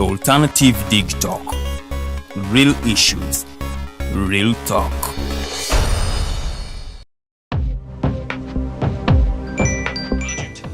alternative Digitalk. Real issues, real talk.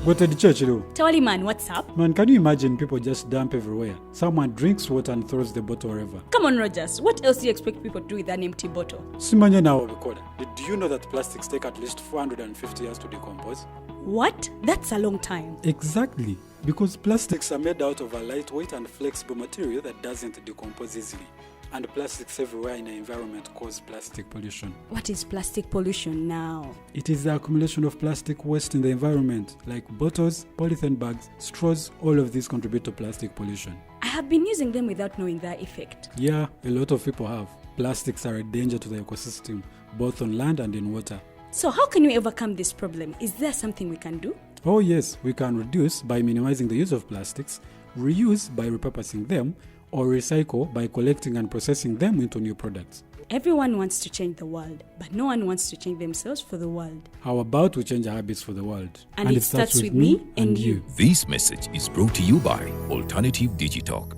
Go to the church, Tawali man, what's up? Man, can you imagine people just dump everywhere? Someone drinks water and throws the bottle wherever. Come on, Rogers. What else do you expect people to do with an empty bottle? Simanya now, do you know that plastics take at least 450 years to decompose? What? That's a long time. Exactly. Because plastics are made out of a lightweight and flexible material that doesn't decompose easily. And plastics everywhere in the environment cause plastic pollution. What is plastic pollution now? It is the accumulation of plastic waste in the environment, like bottles, polythene bags, straws. All of these contribute to plastic pollution. I have been using them without knowing their effect. Yeah, a lot of people have. Plastics are a danger to the ecosystem, both on land and in water. So how can we overcome this problem? Is there something we can do? Oh yes, we can reduce by minimizing the use of plastics, reuse by repurposing them, or recycle by collecting and processing them into new products. Everyone wants to change the world, but no one wants to change themselves for the world. How about we change our habits for the world? And it starts with me and you. This message is brought to you by Alternative Digitalk.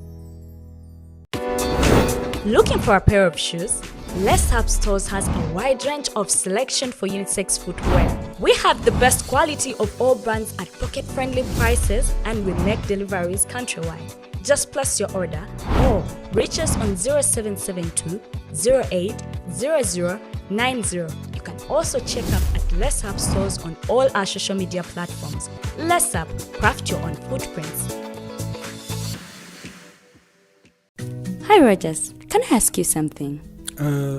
Looking for a pair of shoes? Let's Up Stores has a wide range of selection for unisex footwear. We have the best quality of all brands at pocket-friendly prices, and we make deliveries countrywide. Just place your order or reach us on 0772 08 0090. You can also check up at Let's Up Stores on all our social media platforms. Let's Up, craft your own footprints. Hi Rogers, can I ask you something?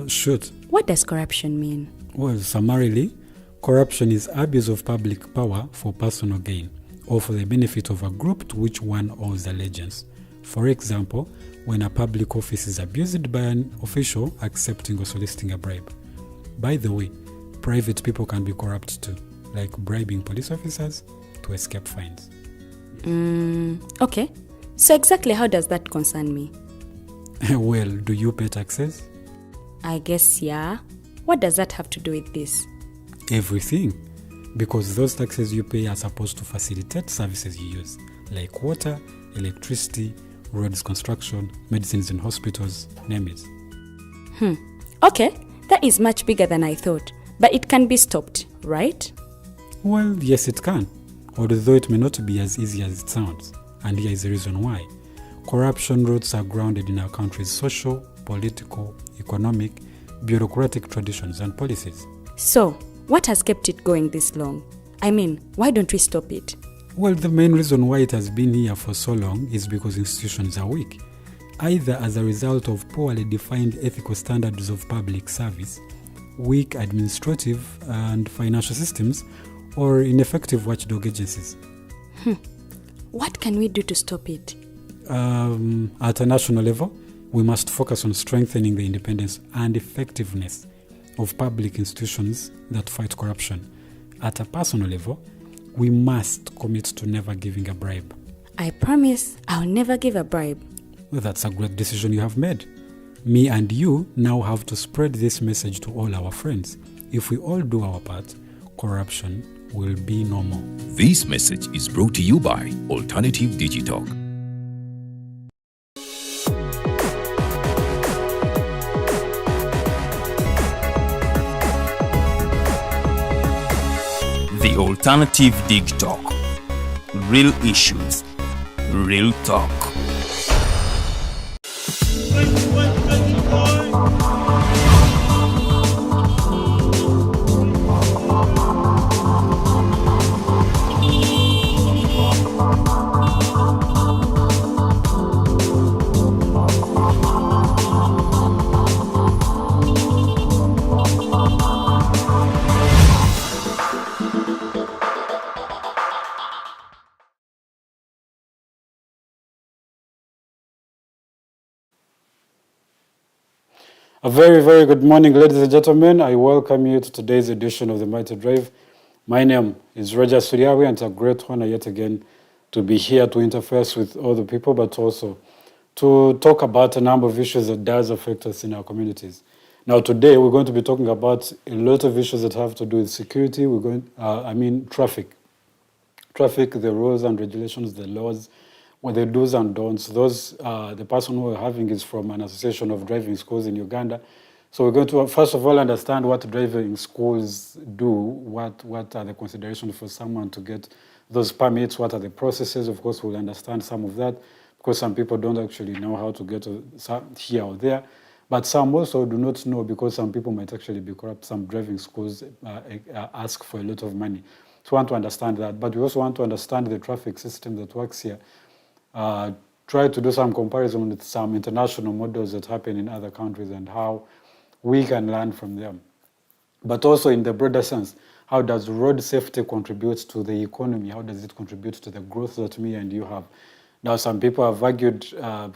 Shoot. What does corruption mean? Well, summarily, corruption is abuse of public power for personal gain or for the benefit of a group to which one owes allegiance. For example, when a public office is abused by an official accepting or soliciting a bribe. By the way, private people can be corrupt too, like bribing police officers to escape fines. Okay. So exactly how does that concern me? Well, do you pay taxes? I guess, yeah. What does that have to do with this? Everything. Because those taxes you pay are supposed to facilitate services you use, like water, electricity, roads construction, medicines in hospitals, name it. Okay, that is much bigger than I thought. But it can be stopped, right? Well, yes it can, although it may not be as easy as it sounds. And here is the reason why. Corruption roots are grounded in our country's social, political, economic, bureaucratic traditions and policies. So, what has kept it going this long? I mean, why don't we stop it? Well, the main reason why it has been here for so long is because institutions are weak, either as a result of poorly defined ethical standards of public service, weak administrative and financial systems, or ineffective watchdog agencies. What can we do to stop it? At a national level, we must focus on strengthening the independence and effectiveness of public institutions that fight corruption. At a personal level, we must commit to never giving a bribe. I promise I'll never give a bribe. Well, that's a great decision you have made. Me and you now have to spread this message to all our friends. If we all do our part, corruption will be no more. This message is brought to you by Alternative Digitalk. The Alternative Digitalk. Real issues, real talk. A very, very good morning, ladies and gentlemen. I welcome you to today's edition of the Mighty Drive. My name is Roger Suriawi, and it's a great honor yet again to be here to interface with other people, but also to talk about a number of issues that does affect us in our communities. Now, today we're going to be talking about a lot of issues that have to do with security. Traffic. Traffic, the rules and regulations, the laws. what the do's and don'ts. Those, the person who we're having is from an association of driving schools in Uganda. So we're going to, first of all, understand what driving schools do, what are the considerations for someone to get those permits, what are the processes. Of course, we'll understand some of that, because some people don't actually know how to get here or there. But some also do not know, because some people might actually be corrupt. Some driving schools ask for a lot of money. So we want to understand that. But we also want to understand the traffic system that works here. Try to do some comparison with some international models that happen in other countries and how we can learn from them. But also in the broader sense, how does road safety contribute to the economy? How does it contribute to the growth that me and you have? Now, some people have argued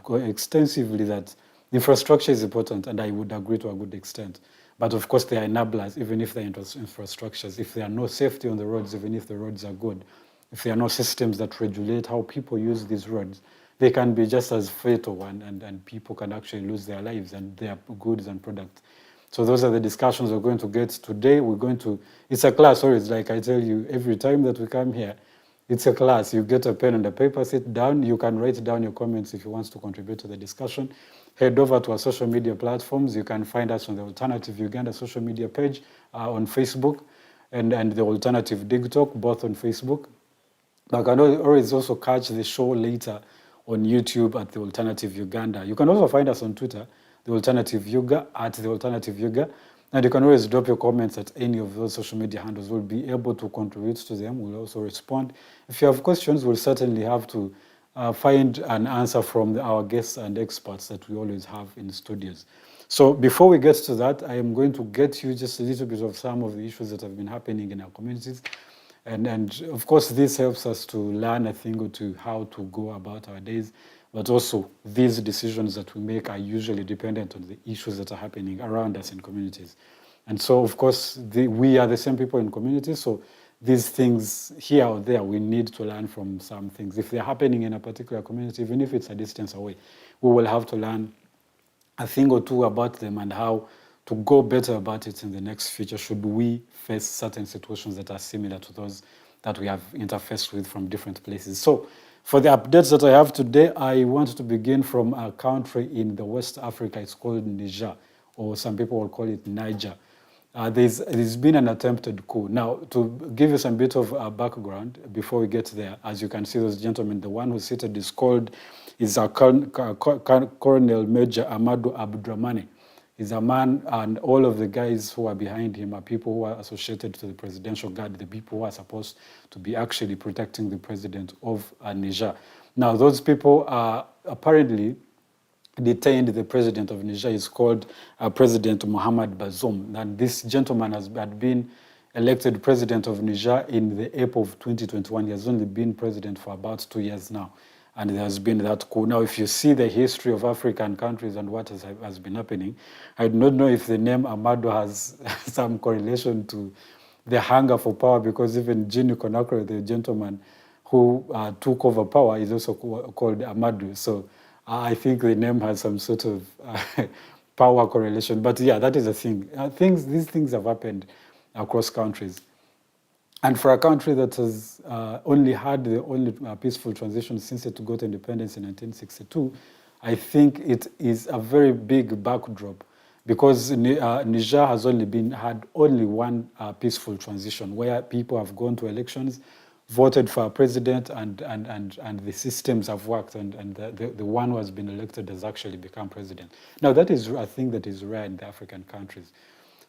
extensively that infrastructure is important, and I would agree to a good extent. But of course, there are enablers, even if they're infrastructures. If there are no safety on the roads, even if the roads are good, if there are no systems that regulate how people use these roads, they can be just as fatal, and people can actually lose their lives and their goods and products. So those are the discussions we're going to get today. We're going to, it's a class, or it's like I tell you, every time that we come here, it's a class. You get a pen and a paper, sit down. You can write down your comments if you want to contribute to the discussion. Head over to our social media platforms. You can find us on the Alternative Uganda social media page on Facebook, and the Alternative Digitalk, both on Facebook. You can always also catch the show later on YouTube at the Alternative Uganda. You can also find us on Twitter, the Alternative Yuga, at the Alternative Yuga. And you can always drop your comments at any of those social media handles. We'll be able to contribute to them. We'll also respond. If you have questions, we'll certainly have to find an answer from our guests and experts that we always have in the studios. So before we get to that, I am going to get you just a little bit of some of the issues that have been happening in our communities. And of course, this helps us to learn a thing or two how to go about our days. But also, these decisions that we make are usually dependent on the issues that are happening around us in communities. And so, of course, we are the same people in communities, so these things here or there, we need to learn from some things. If they're happening in a particular community, even if it's a distance away, we will have to learn a thing or two about them and how to go better about it in the next future should we face certain situations that are similar to those that we have interfaced with from different places. So, for the updates that I have today, I want to begin from a country in the West Africa. It's called Niger, or some people will call it Niger. There's been an attempted coup. Now, to give you some bit of background before we get there, as you can see, those gentlemen, the one who's seated is Colonel Major Amadou Abdramane. He's a man, and all of the guys who are behind him are people who are associated to the presidential guard, the people who are supposed to be actually protecting the president of Niger. Now, those people are apparently detained. The president of Niger is called President Mohamed Bazoum. And this gentleman had been elected president of Niger in the April of 2021. He has only been president for about 2 years now. And there has been that coup. Now, if you see the history of African countries and what has been happening, I do not know if the name Amadou has some correlation to the hunger for power, because even Guinea Conakry, the gentleman who took over power, is also called Amadou. So I think the name has some sort of power correlation. But yeah, that is the thing. These things have happened across countries. And for a country that has only had the only peaceful transition since it got independence in 1962, I think it is a very big backdrop, because Niger has had only one peaceful transition, where people have gone to elections, voted for a president, and the systems have worked, and the one who has been elected has actually become president. Now, that is a thing that is rare in the African countries.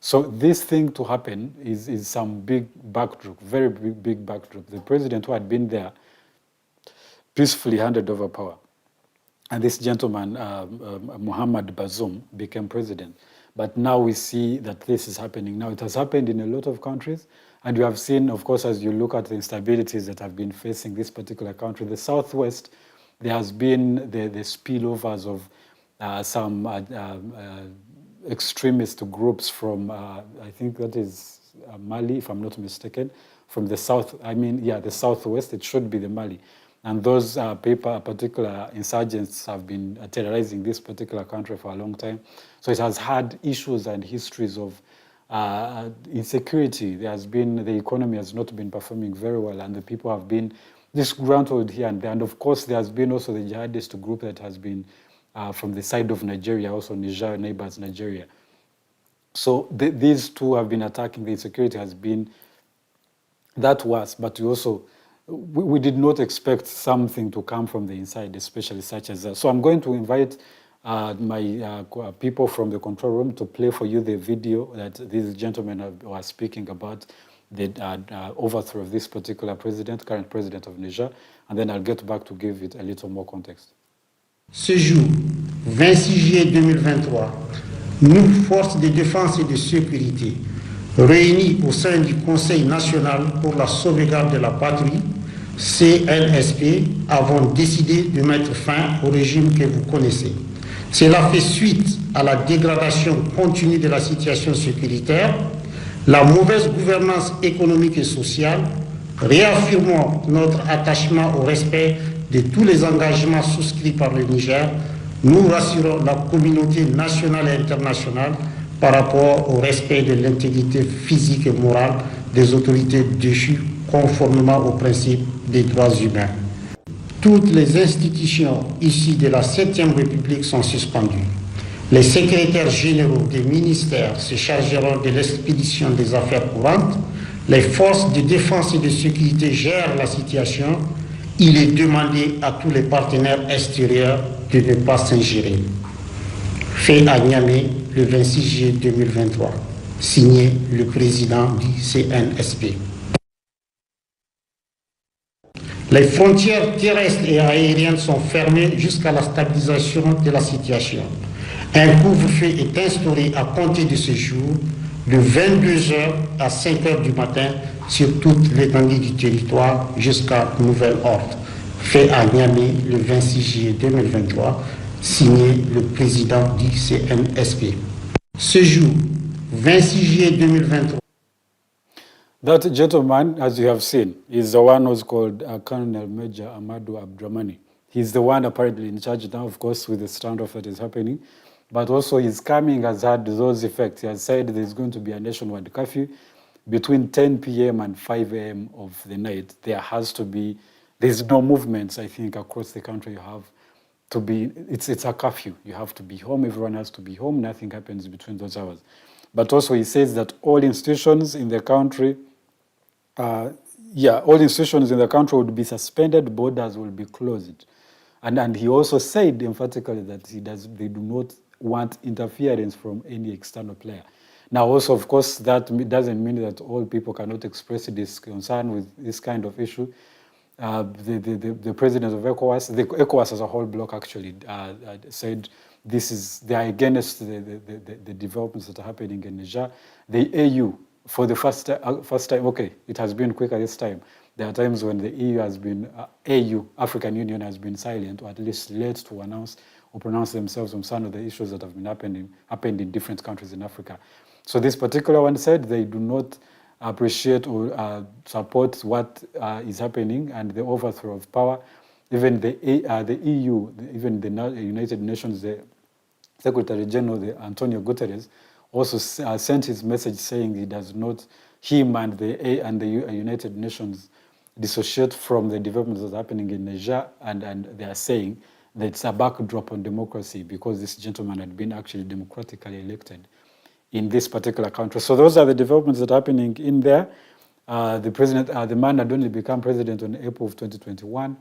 So this thing to happen is some big backdrop, very big backdrop. The president who had been there peacefully handed over power. And this gentleman, Mohamed Bazoum, became president. But now we see that this is happening. Now, it has happened in a lot of countries. And you have seen, of course, as you look at the instabilities that have been facing this particular country, the Southwest, there has been the spillovers of some extremist groups from, I think that is Mali, if I'm not mistaken, from the south, the Southwest, it should be the Mali. And those particular insurgents have been terrorizing this particular country for a long time. So it has had issues and histories of insecurity. The economy has not been performing very well, and the people have been disgruntled here and there. And of course, there has been also the jihadist group that has been from the side of Nigeria, also Niger, neighbors Nigeria. So these two have been attacking. The insecurity has been that worse, but we did not expect something to come from the inside, especially such as that. So I'm going to invite my people from the control room to play for you the video that these gentlemen were speaking about the overthrow of this particular president, current president of Niger, and then I'll get back to give it a little more context. Ce jour, 26 juillet 2023, nous, forces de défense et de sécurité, réunis au sein du Conseil national pour la sauvegarde de la patrie, CNSP, avons décidé de mettre fin au régime que vous connaissez. Cela fait suite à la dégradation continue de la situation sécuritaire, la mauvaise gouvernance économique et sociale. Réaffirmons notre attachement au respect de tous les engagements souscrits par le Niger. Nous rassurons la communauté nationale et internationale par rapport au respect de l'intégrité physique et morale des autorités déchues conformément aux principes des droits humains. Toutes les institutions issues de la 7e République sont suspendues. Les secrétaires généraux des ministères se chargeront de l'expédition des affaires courantes. Les forces de défense et de sécurité gèrent la situation. Il est demandé à tous les partenaires extérieurs de ne pas s'ingérer. Fait à Niamey le 26 juillet 2023. Signé le président du CNSP. Les frontières terrestres et aériennes sont fermées jusqu'à la stabilisation de la situation. Un couvre-feu est instauré à compter de ce jour, de 22h à 5h du matin, sur toute l'étendue du territoire jusqu'à nouvel ordre. Fait à Niamey le 26 juillet 2023, signé le président du CNSP. Ce jour, 26 juillet 2023. That gentleman, as you have seen, is the one who's called Colonel Major Amadou Abdramani. He's the one apparently in charge now, of course, with the standoff that is happening. But also his coming has had those effects. He has said there's going to be a nationwide curfew between 10 p.m. and 5 a.m. of the night. There's no movements, I think, across the country. You have to be, it's a curfew. You have to be home. Everyone has to be home. Nothing happens between those hours. But also he says that all institutions in the country, all institutions in the country would be suspended, borders will be closed. And he also said emphatically that they do not want interference from any external player. Now also, of course, that doesn't mean that all people cannot express this concern with this kind of issue. The president of ECOWAS, the ECOWAS as a whole bloc actually said they are against the developments that are happening in Niger. The AU, for the first time, okay, it has been quicker this time. There are times when the EU has been, African Union has been silent, or at least late to announce or pronounce themselves on some of the issues that have been happened in different countries in Africa. So this particular one said they do not appreciate or support what is happening and the overthrow of power. Even the EU, even the United Nations, the Secretary General, Antonio Guterres, also sent his message saying him and the United Nations dissociate from the developments that are happening in Niger, and they are saying that it's a backdrop on democracy because this gentleman had been actually democratically elected in this particular country. So those are the developments that are happening in there. The man had only become president in April of 2021,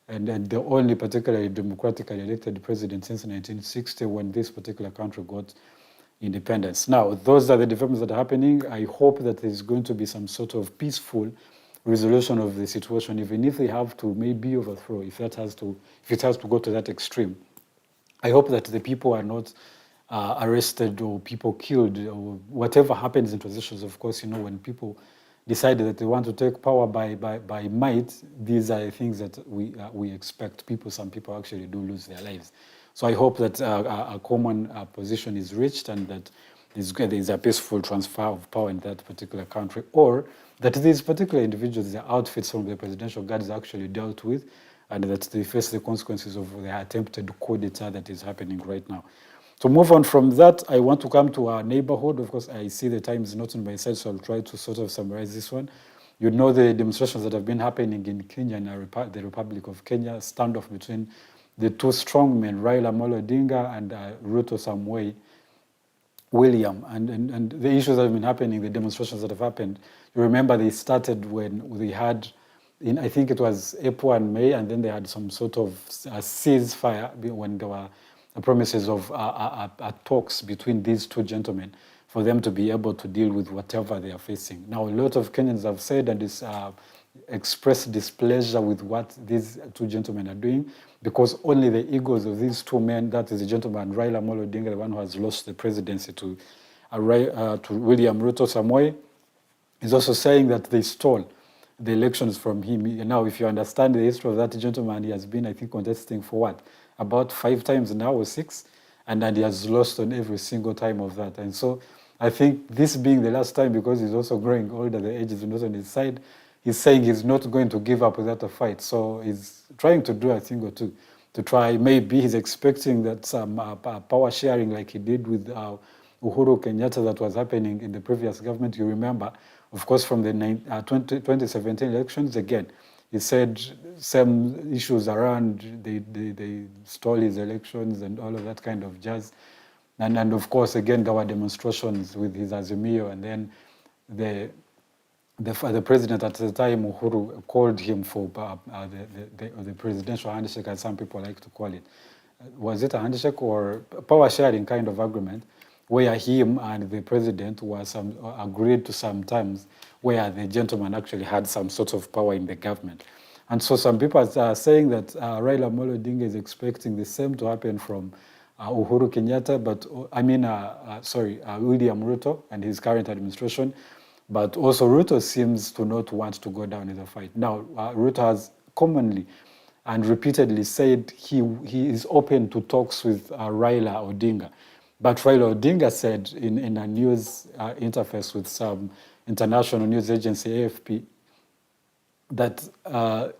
and the only particularly democratically elected president since 1960 when this particular country got independence. Now, those are the developments that are happening. I hope that there's going to be some sort of peaceful resolution of the situation, even if they have to maybe overthrow, if it has to go to that extreme. I hope that the people are not arrested or people killed or whatever happens in transitions. Of course, when people decide that they want to take power by might, these are the things that we expect. Some people actually do lose their lives. So I hope that a common position is reached and that there is a peaceful transfer of power in that particular country, or that these particular individuals, their outfits from the presidential guards are actually dealt with, and that they face the consequences of the attempted coup d'etat that is happening right now. To move on from that, I want to come to our neighborhood. Of course, I see the time is not on my side, so I'll try to sort of summarize this one. You know the demonstrations that have been happening in Kenya and the Republic of Kenya, standoff between the two strongmen, Raila Amolo Odinga and Ruto Samoei William, and the issues that have been happening, the demonstrations that have happened. You remember they started when they had, I think it was April and May, and then they had some sort of ceasefire when there were promises of talks between these two gentlemen for them to be able to deal with whatever they are facing. Now, a lot of Kenyans have said and expressed displeasure with what these two gentlemen are doing, because only the egos of these two men, that is the gentleman Raila Amolo Odinga, the one who has lost the presidency to William Ruto Samoei, is also saying that they stole the elections from him. Now, if you understand the history of that gentleman, he has been, I think, contesting for what? About 5 times now or 6, and he has lost on every single time of that. And so I think this being the last time, because he's also growing older, the age is not on his side, he's saying he's not going to give up without a fight. So he's trying to do a thing or two to try. Maybe he's expecting that some power sharing like he did with Uhuru Kenyatta that was happening in the previous government. You remember, of course, from the 2017 elections, again, he said some issues around they stole his elections and all of that kind of jazz. And of course, again, there were demonstrations with his Azimio, and then the president at the time, Uhuru, called him for the presidential handshake, as some people like to call it. Was it a handshake or power sharing kind of agreement, where him and the president was agreed to some terms where the gentleman actually had some sort of power in the government. And so some people are saying that Raila Amolo Odinga is expecting the same to happen from Uhuru Kenyatta, William Ruto and his current administration. But also Ruto seems to not want to go down in the fight. Now, Ruto has commonly and repeatedly said he is open to talks with Raila Odinga. But Raila Odinga said in a news interface with some international news agency, AFP, that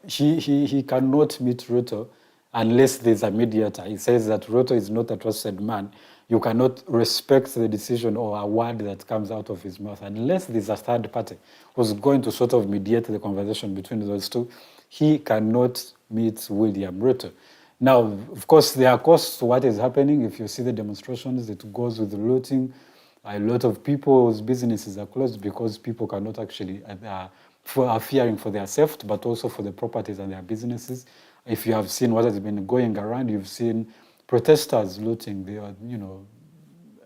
he cannot meet Ruto unless there's a mediator. He says that Ruto is not a trusted man. You cannot respect the decision or a word that comes out of his mouth unless there's a third party who's going to sort of mediate the conversation between those two. He cannot meet William Ruto. Now, of course, there are costs to what is happening. If you see the demonstrations, it goes with looting. A lot of people's businesses are closed because people cannot actually are fearing for their safety, but also for the properties and their businesses. If you have seen what has been going around, you've seen protesters looting. They are,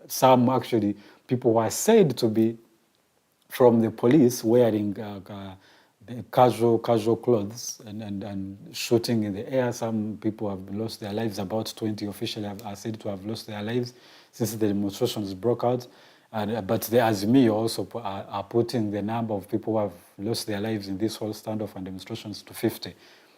some actually people who are said to be from the police wearing the casual clothes and shooting in the air. Some people have lost their lives. About 20 officially are said to have lost their lives since the demonstrations broke out. But the Azimio also are putting the number of people who have lost their lives in this whole standoff and demonstrations to 50.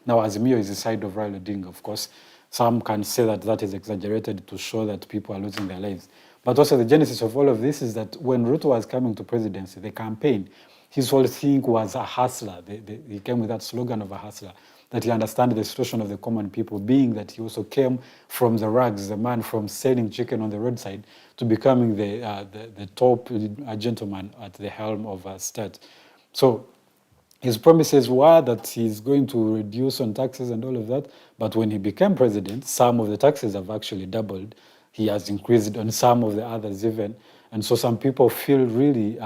Now, Azimio is the side of Raila Odinga, of course. Some can say that that is exaggerated to show that people are losing their lives. But also the genesis of all of this is that when Ruto was coming to presidency, the campaign, his whole thing was a hustler. He came with that slogan of a hustler, that he understands the situation of the common people, being that he also came from the rags, the man from selling chicken on the roadside to becoming the top gentleman at the helm of a state. So his promises were that he's going to reduce on taxes and all of that, but when he became president, some of the taxes have actually doubled. He has increased on some of the others even, and so some people feel really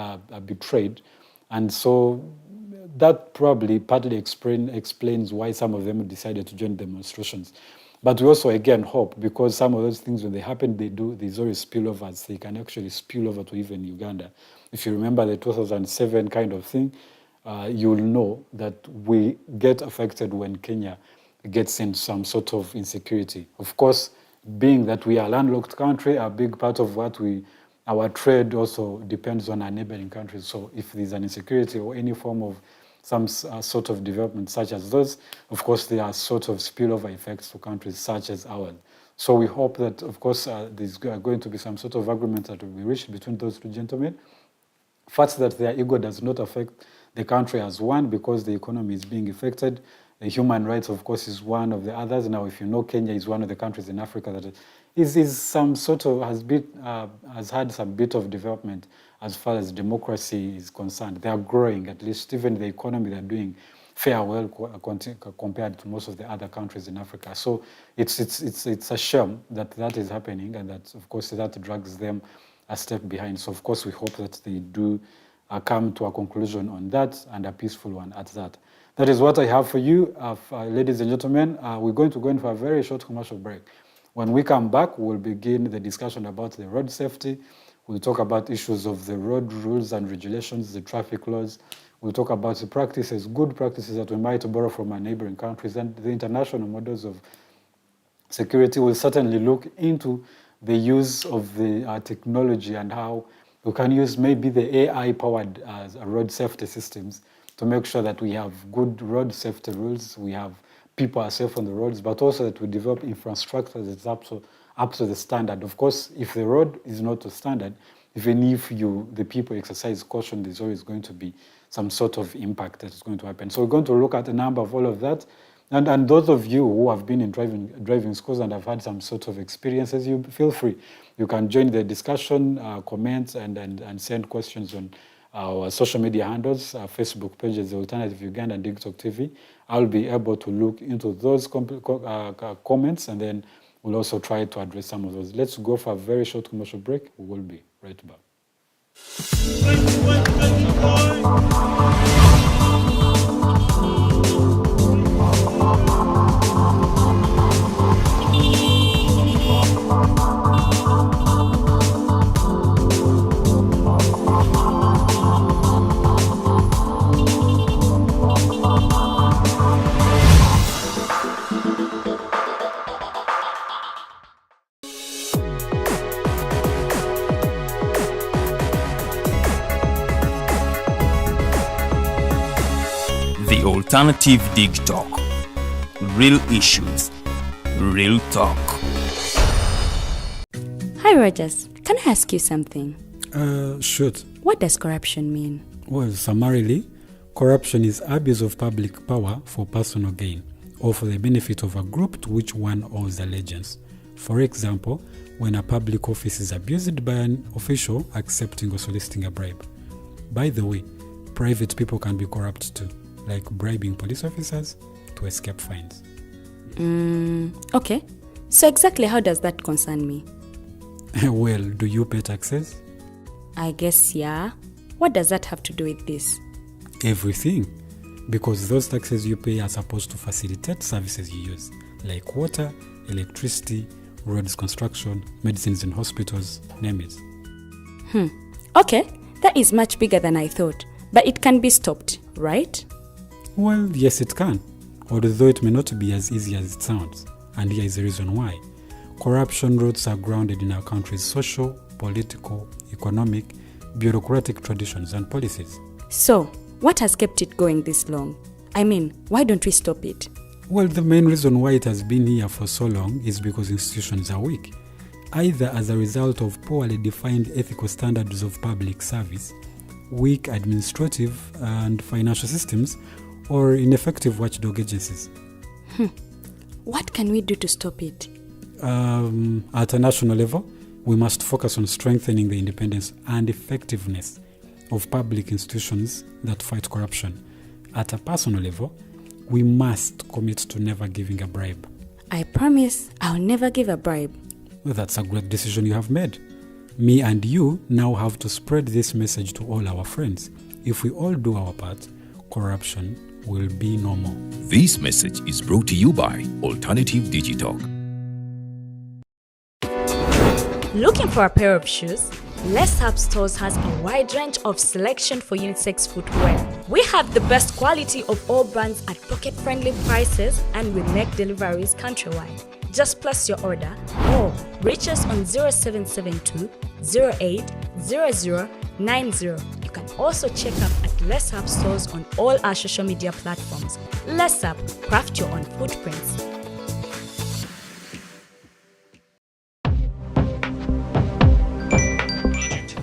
betrayed. And so that probably partly explains why some of them decided to join demonstrations. But we also, again, hope, because some of those things, when they happen, there's always spillovers. They can actually spill over to even Uganda. If you remember the 2007 kind of thing, you'll know that we get affected when Kenya gets in some sort of insecurity. Of course, being that we are a landlocked country, a big part of our trade also depends on our neighboring countries. So if there's an insecurity or any form of some sort of development such as those, of course, there are sort of spillover effects to countries such as ours. So we hope that, of course, there's going to be some sort of agreement that will be reached between those two gentlemen. First, that their ego does not affect the country as one, because the economy is being affected. The human rights, of course, is one of the others. Now, if you know, Kenya is one of the countries in Africa that has had some bit of development as far as democracy is concerned. They are growing, at least even the economy they're doing fair well compared to most of the other countries in Africa. So it's a shame that that is happening, and that, of course, that drags them a step behind. So, of course, we hope that they do come to a conclusion on that, and a peaceful one at that. That is what I have for you, ladies and gentlemen. We're going to go in for a very short commercial break. When we come back, we'll begin the discussion about the road safety. We'll talk about issues of the road rules and regulations, the traffic laws. We'll talk about the practices, good practices that we might borrow from our neighboring countries, and the international models of security. Will certainly look into the use of the technology and how we can use maybe the AI-powered road safety systems to make sure that we have good road safety rules, we have people are safe on the roads, but also that we develop infrastructure that's up to the standard. Of course, if the road is not to standard, even if the people exercise caution, there's always going to be some sort of impact that is going to happen. So we're going to look at a number of all of that. And those of you who have been in driving schools and have had some sort of experiences, you feel free. You can join the discussion, comment, and send questions on our social media handles, our Facebook pages, The Alternative Uganda and Digitalk TV. I'll be able to look into those comments, and then we'll also try to address some of those. Let's go for a very short commercial break. We will be right back. The Alternative Digitalk. Real issues, real talk. Hi, Rogers. Can I ask you something? Shoot. What does corruption mean? Well, summarily, corruption is abuse of public power for personal gain or for the benefit of a group to which one owes allegiance. For example, when a public office is abused by an official accepting or soliciting a bribe. By the way, private people can be corrupt too, like bribing police officers to escape fines. Okay. So exactly how does that concern me? Well, do you pay taxes? I guess, yeah. What does that have to do with this? Everything. Because those taxes you pay are supposed to facilitate services you use, like water, electricity, roads construction, medicines in hospitals, name it. Okay, that is much bigger than I thought. But it can be stopped, right? Well, yes, it can, although it may not be as easy as it sounds. And here is the reason why. Corruption roots are grounded in our country's social, political, economic, bureaucratic traditions and policies. So, what has kept it going this long? I mean, why don't we stop it? Well, the main reason why it has been here for so long is because institutions are weak, either as a result of poorly defined ethical standards of public service, weak administrative and financial systems, or ineffective watchdog agencies. What can we do to stop it? At a national level, we must focus on strengthening the independence and effectiveness of public institutions that fight corruption. At a personal level, we must commit to never giving a bribe. I promise I'll never give a bribe. Well, that's a great decision you have made. Me and you now have to spread this message to all our friends. If we all do our part, corruption will be no more. This message is brought to you by Alternative Digitalk. Looking for a pair of shoes? Les Hub Stores has a wide range of selection for unisex footwear. We have the best quality of all brands at pocket-friendly prices and with neck deliveries countrywide. Just place your order or reach us on 0772 08 0090. You can also check up at Les Hub Stores on all our social media platforms. Les Hub, craft your own footprints.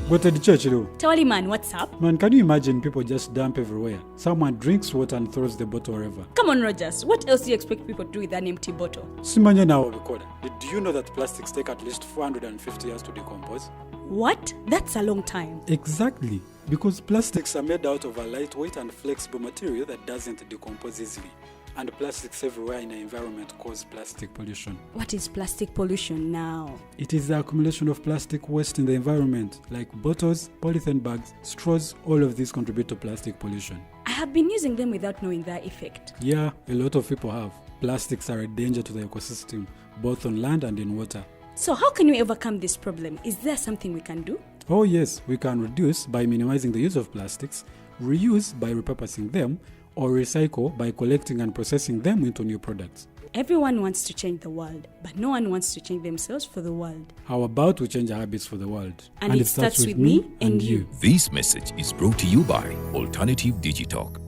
Go to the church, though. Tawali man, what's up? Man, can you imagine people just dump everywhere? Someone drinks water and throws the bottle wherever. Come on, Rogers. What else do you expect people to do with an empty bottle? Simanya now, do you know that plastics take at least 450 years to decompose? What? That's a long time. Exactly. Because plastics are made out of a lightweight and flexible material that doesn't decompose easily. And plastics everywhere in the environment cause plastic pollution. What is plastic pollution now? It is the accumulation of plastic waste in the environment, like bottles, polythene bags, straws. All of these contribute to plastic pollution. I have been using them without knowing their effect. Yeah, a lot of people have. Plastics are a danger to the ecosystem, both on land and in water. So how can we overcome this problem? Is there something we can do? Oh yes, we can reduce by minimizing the use of plastics, reuse by repurposing them, or recycle by collecting and processing them into new products. Everyone wants to change the world, but no one wants to change themselves for the world. How about we change our habits for the world? And it starts with me and you. This message is brought to you by Alternative Digitalk.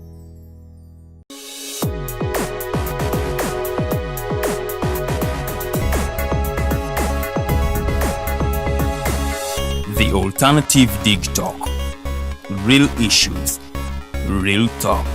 The Alternative Digitalk. Real issues, real talk.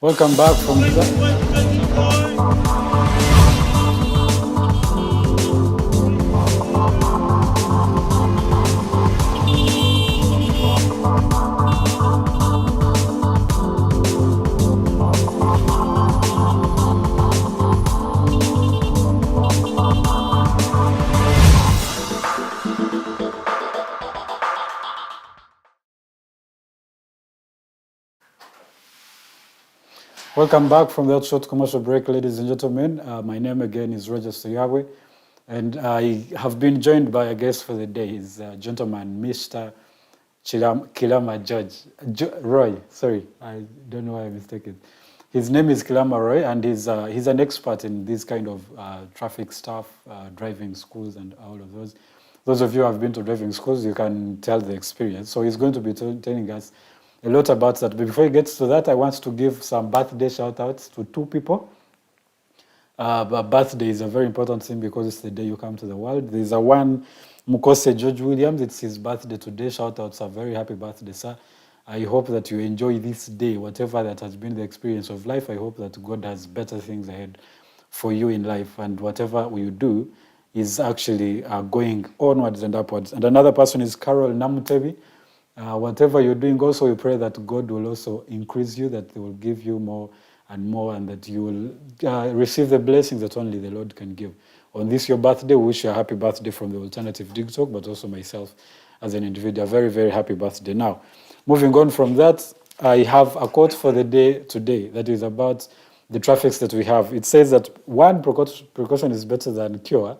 Welcome back from the... Welcome back from that short commercial break, ladies and gentlemen. My name again is Roger Soyawe, and I have been joined by a guest for the day. He's a gentleman, Mr. Kilama Roy. Sorry, I don't know why I mistaken. His name is Kilama Roy, and he's an expert in this kind of traffic stuff, driving schools and all of those. Those of you who have been to driving schools, you can tell the experience. So he's going to be telling us a lot about that. But before he gets to that, I want to give some birthday shout-outs to two people. But birthday is a very important thing because it's the day you come to the world. There's a one, Mukose George Williams. It's his birthday today. Shout-outs, a very happy birthday, sir. I hope that you enjoy this day, whatever that has been the experience of life. I hope that God has better things ahead for you in life, and whatever you do is actually going onwards and upwards. And another person is Carol Namutebi. Whatever you're doing, also we pray that God will also increase you, that He will give you more, and that you will receive the blessings that only the Lord can give. On this your birthday, we wish you a happy birthday from the Alternative Digitalk, but also myself as an individual, a very, very happy birthday. Now, moving on from that, I have a quote for the day today that is about the traffics that we have. It says that one precaution is better than cure,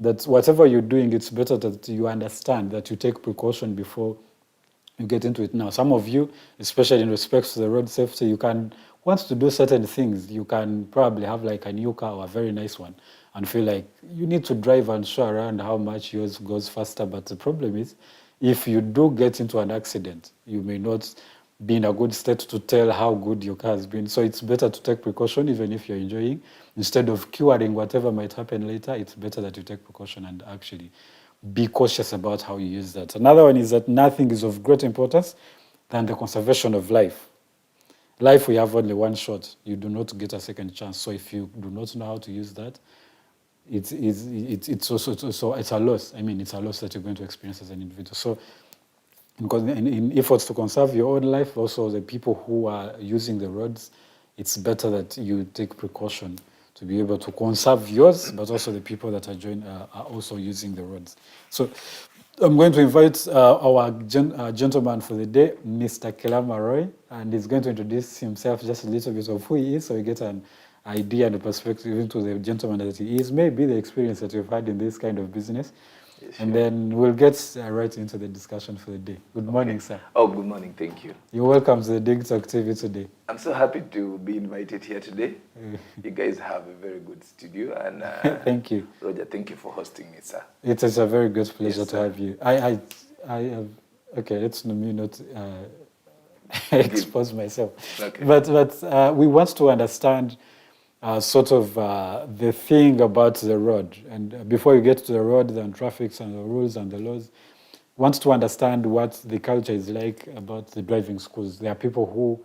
that whatever you're doing, it's better that you understand, that you take precaution before you get into it. Now, some of you, especially in respect to the road safety, you can want to do certain things. You can probably have like a new car or a very nice one and feel like you need to drive and show around how much yours goes faster. But the problem is, if you do get into an accident, you may not be in a good state to tell how good your car has been. So it's better to take precaution even if you're enjoying. Instead of curing whatever might happen later, it's better that you take precaution and actually be cautious about how you use that. Another one is that nothing is of great importance than the conservation of life. Life, we have only one shot. You do not get a second chance. So if you do not know how to use that, it's a loss. I mean, it's a loss that you're going to experience as an individual. So in efforts to conserve your own life, also the people who are using the roads, it's better that you take precaution to be able to conserve yours, but also the people that are also using the roads. So I'm going to invite our gentleman for the day, Mr. Kilama Roy, and he's going to introduce himself just a little bit of who he is, so we get an idea and a perspective into the gentleman that he is, maybe the experience that you've had in this kind of business. Yes, and sure. then we'll get right into the discussion for the day. Good morning, sir. Oh, good morning. Thank you. You're welcome to the Digitalk TV today. I'm so happy to be invited here today. You guys have a very good studio, and thank you, Roger. Thank you for hosting me, sir. It is a very great pleasure Yes, to have you. I have, okay. Let's me not expose myself. Okay. But we want to understand sort of the thing about the road. And before you get to the road, the traffic and the rules and the laws, want to understand what the culture is like about the driving schools. There are people who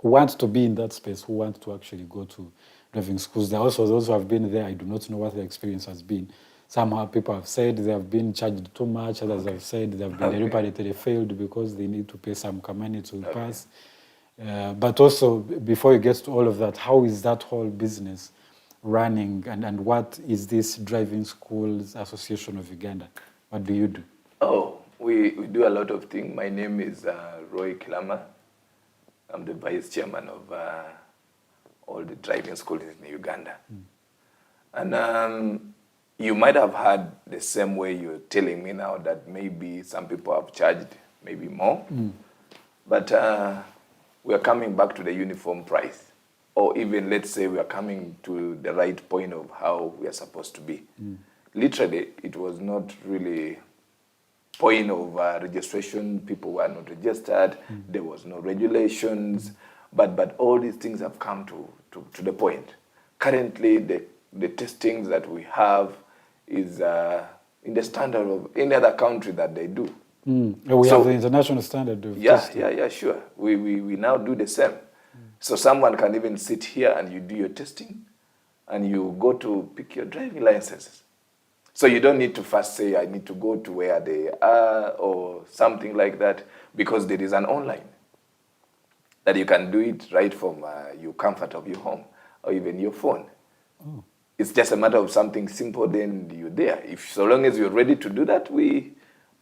want to be in that space, who want to actually go to driving schools. There are also those who have been there. I do not know what the experience has been. Somehow people have said they have been charged too much. Others have said they have been deliberately failed because they need to pay some money to pass. But also, before you get to all of that, how is that whole business running? And what is this Driving Schools Association of Uganda? What do you do? Oh, we do a lot of things. My name is Roy Kilama. I'm the vice chairman of all the driving schools in Uganda. And you might have heard the same way you're telling me now that maybe some people have charged maybe more. But we are coming back to the uniform price. Or even, let's say, we are coming to the right point of how we are supposed to be. Literally, it was not really point of registration. People were not registered. There was no regulations. But all these things have come to the point. Currently, the testings that we have is in the standard of any other country that they do. We have the international standard of testing. Yeah, sure. We now do the same. So someone can even sit here and you do your testing and you go to pick your driving licenses. So you don't need to first say, I need to go to where they are or something like that, because there is an online that you can do it right from your comfort of your home or even your phone. It's just a matter of something simple, then you're there. So long as you're ready to do that, we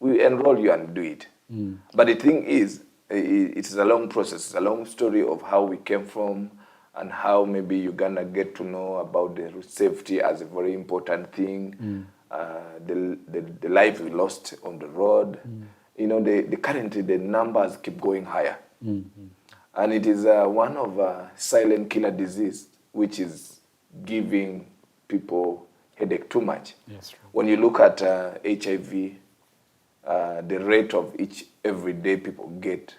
enroll you and do it. But the thing is, it is a long process. It's a long story of how we came from and how maybe Uganda get to know about the road safety as a very important thing. The life we lost on the road. You know, currently the numbers keep going higher. And it is one of silent killer disease, which is giving people headache too much. Yes, right. When you look at HIV, the rate of each everyday people get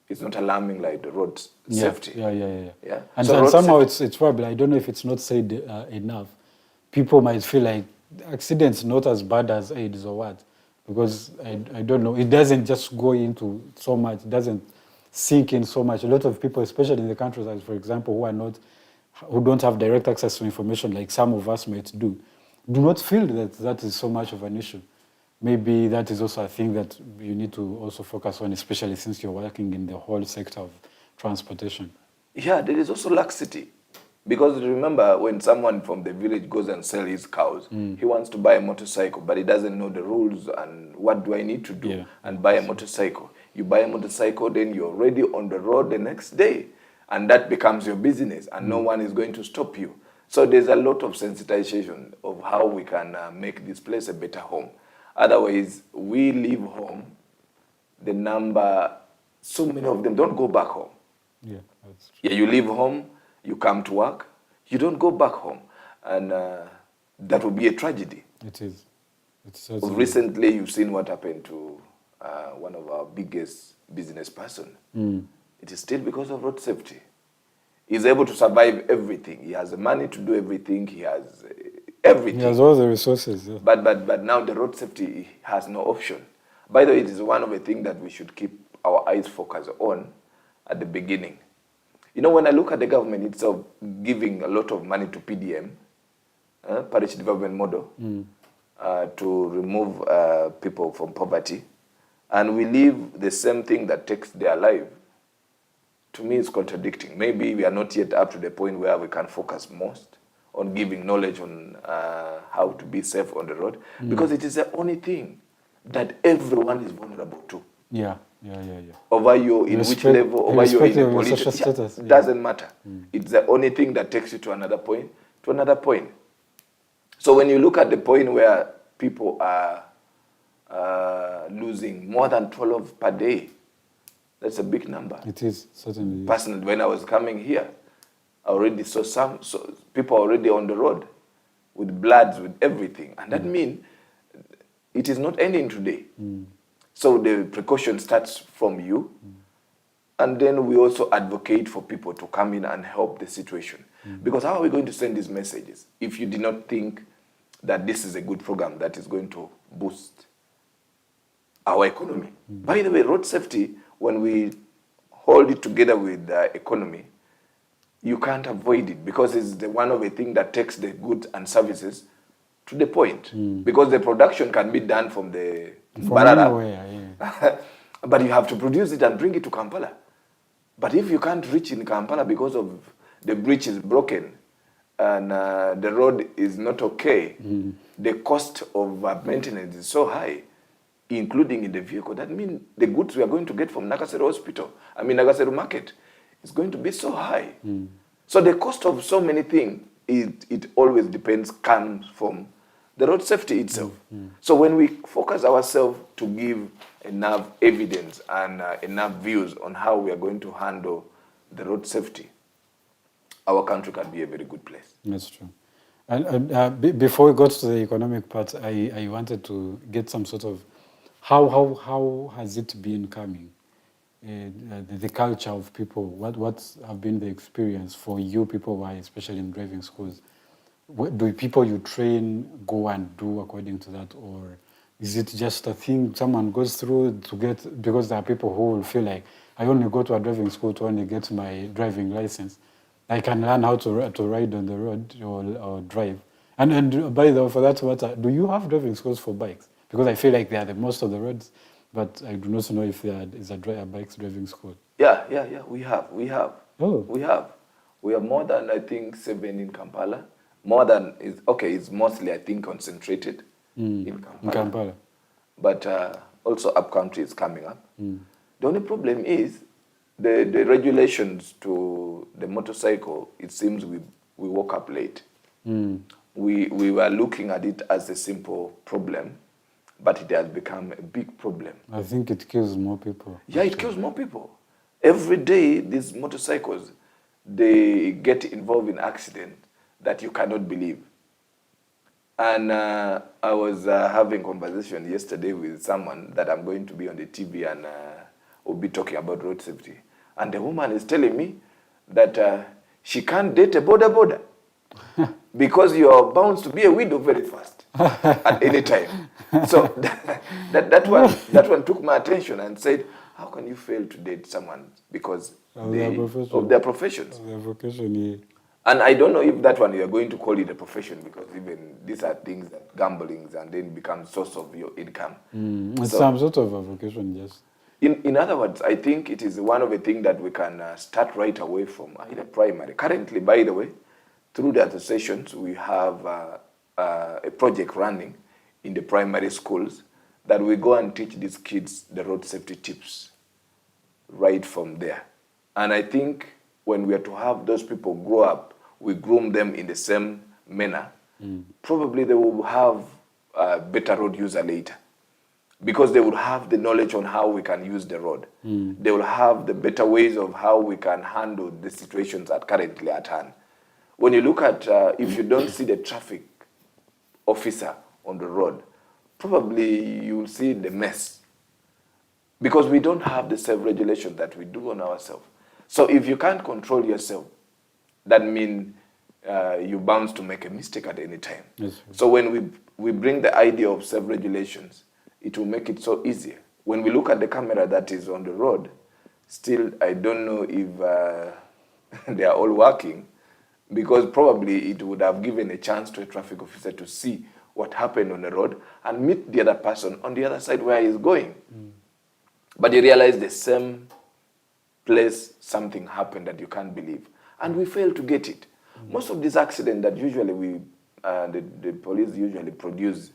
is not alarming like the road safety. Yeah. And So somehow it's probably, I don't know if it's not said enough. People might feel like accidents not as bad as AIDS or what, because I don't know. It doesn't just go into so much. It doesn't sink in so much. A lot of people, especially in the countryside, for example, who don't have direct access to information like some of us might do not feel that is so much of an issue. Maybe that is also a thing that you need to also focus on, especially since you're working in the whole sector of transportation. Yeah, there is also laxity. Because remember, when someone from the village goes and sells his cows, he wants to buy a motorcycle, but he doesn't know the rules and what do I need to do and buy a motorcycle. You buy a motorcycle, then you're already on the road the next day. And that becomes your business, and no one is going to stop you. So there's a lot of sensitization of how we can make this place a better home. Otherwise, we leave home, the number, so many of them don't go back home. Yeah, that's true. Yeah, you leave home, you come to work, you don't go back home. And that would be a tragedy. It is. It's Recently, you've seen what happened to one of our biggest business person. It is still because of road safety. He's able to survive everything. He has the money to do everything. He has everything. He has all the resources. Yeah. But now the road safety has no option. By the way, it is one of the things that we should keep our eyes focused on at the beginning. You know, when I look at the government itself giving a lot of money to PDM, Parish Development Model, to remove people from poverty, and we leave the same thing that takes their life, to me it's contradicting. Maybe we are not yet up to the point where we can focus most on giving knowledge on how to be safe on the road, because it is the only thing that everyone is vulnerable to. Yeah. Over your, in which level, over your in Irrespective of your political social status. doesn't matter. It's the only thing that takes you to another point, So when you look at the point where people are losing more than 12 per day, that's a big number. It is, certainly. Personally, when I was coming here, I already saw some people already on the road with bloods, with everything. And that means it is not ending today. So the precaution starts from you. And then we also advocate for people to come in and help the situation. Because how are we going to send these messages if you did not think that this is a good program that is going to boost our economy? By the way, road safety, when we hold it together with the economy, you can't avoid it because it's the one of the things that takes the goods and services to the point. Because the production can be done from the Barara, but you have to produce it and bring it to Kampala. But if you can't reach in Kampala because of the bridge is broken and the road is not okay, the cost of maintenance is so high, including in the vehicle. That means the goods we are going to get from Nagaseru market is going to be so high. So the cost of so many things, it always comes from the road safety itself. So when we focus ourselves to give enough evidence and enough views on how we are going to handle the road safety, our country can be a very good place. That's true. And before we got to the economic part, I wanted to get some sort of how has it been coming? The culture of people. What have been the experience for you people who are especially in driving schools? Do people you train go and do according to that, or is it just a thing someone goes through to get? Because there are people who will feel like, I only go to a driving school to only get my driving license. I can learn how to ride on the road or drive. And by the way, for that matter, do you have driving schools for bikes? Because I feel like they are the most of the roads, but I do not know if there is a bikes driving school. Yeah. We have. Oh. We have more than, I think, 7 in Kampala. More than, it's mostly, I think, concentrated in Kampala. But also upcountry is coming up. The only problem is the regulations to the motorcycle, it seems we woke up late. We were looking at it as a simple problem, but it has become a big problem. I think it kills more people. Yeah, it kills more people. Every day, these motorcycles, they get involved in accidents that you cannot believe. And I was having a conversation yesterday with someone that I'm going to be on the TV and we'll be talking about road safety. And the woman is telling me that she can't date a border because you are bound to be a widow very fast at any time. So that one took my attention and said, how can you fail to date someone because of their professions? Their vocation, yeah. And I don't know if that one you are going to call it a profession because even these are things that gamblings and then become source of your income. It's some sort of a vocation, yes. In other words, I think it is one of the things that we can start right away from either primary. Currently, by the way, through the associations, we have a project running in the primary schools that we go and teach these kids the road safety tips right from there. And I think when we are to have those people grow up, we groom them in the same manner, probably they will have a better road user later. Because they will have the knowledge on how we can use the road. They will have the better ways of how we can handle the situations that currently at hand. When you look at, if you don't see the traffic officer on the road, probably you will see the mess. Because we don't have the self-regulation that we do on ourselves. So if you can't control yourself, that means you're bound to make a mistake at any time. Yes. So when we bring the idea of self-regulations, it will make it so easier. When we look at the camera that is on the road, still I don't know if they are all working, because probably it would have given a chance to a traffic officer to see what happened on the road and meet the other person on the other side where he's going. But you realize the same place something happened that you can't believe. And we fail to get it. Most of these accidents that usually the police usually produce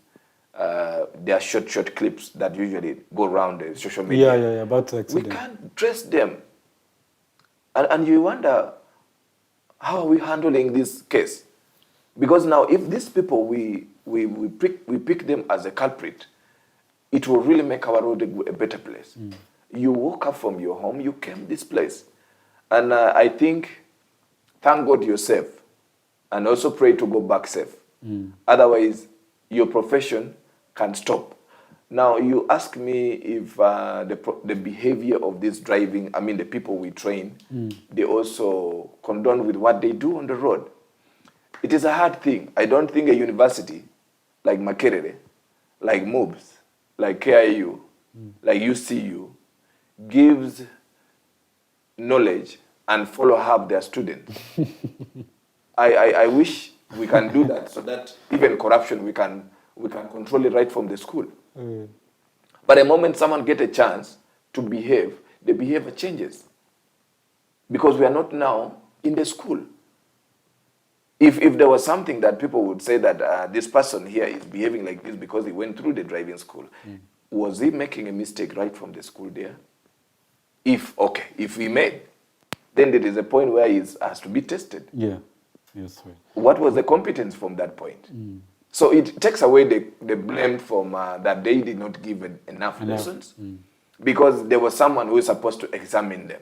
there are short clips that usually go around the social media. Yeah, about the accident. We can't trace them. And you wonder, how are we handling this case? Because now, if these people, we pick them as a culprit, it will really make our road a better place. You woke up from your home, you came this place. And I think, thank God you're safe. And also pray to go back safe. Otherwise, your profession can stop. Now, you ask me if the behavior of this driving, I mean the people we train, they also condone with what they do on the road. It is a hard thing. I don't think a university like Makerere, like MOBS, like KIU, like UCU, gives knowledge and follow-up their students. I wish we can do that so that even corruption, we can control it right from the school. But the moment someone gets a chance to behave, the behavior changes. Because we are not now in the school. If there was something that people would say that this person here is behaving like this because he went through the driving school, was he making a mistake right from the school there? If he made, then there is a point where he has to be tested. Yeah, yes, right. What was the competence from that point? So it takes away the blame from that they did not give enough lessons because there was someone who is supposed to examine them.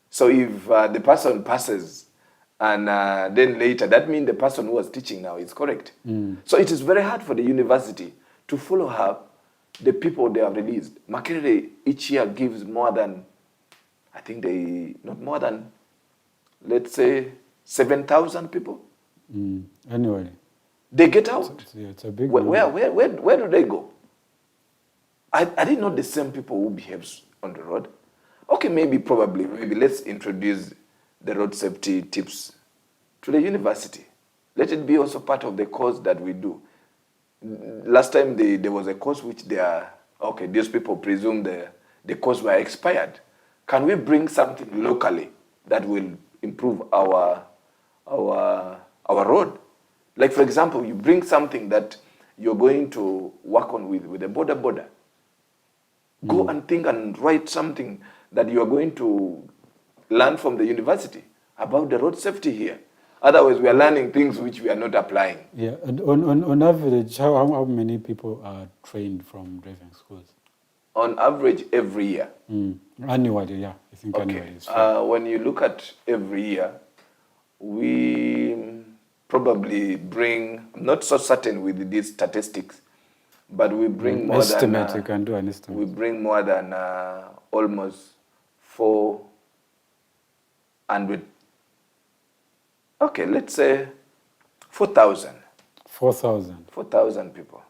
So if the person passes and then later, that means the person who was teaching now is correct. So it is very hard for the university to follow up the people they have released. Makerere each year gives more than, I think not more than, let's say, 7,000 people. Anyway. They get out. It's a big where do they go? Are they not the same people who behave on the road? Okay, maybe let's introduce the road safety tips to the university. Let it be also part of the course that we do. Last time there was a course which these people presume the course were expired. Can we bring something locally that will improve our road? Like, for example, you bring something that you're going to work on with a border. Go and think and write something that you are going to learn from the university about the road safety here. Otherwise, we are learning things which we are not applying. Yeah, and on average, how many people are trained from driving schools? On average, every year. Annually, yeah. I think annually is when you look at every year, we probably bring, I'm not so certain with these statistics, but we bring more estimate, you can do an estimate. We bring more than almost 400, let's say 4,000. 4,000? 4,000 people.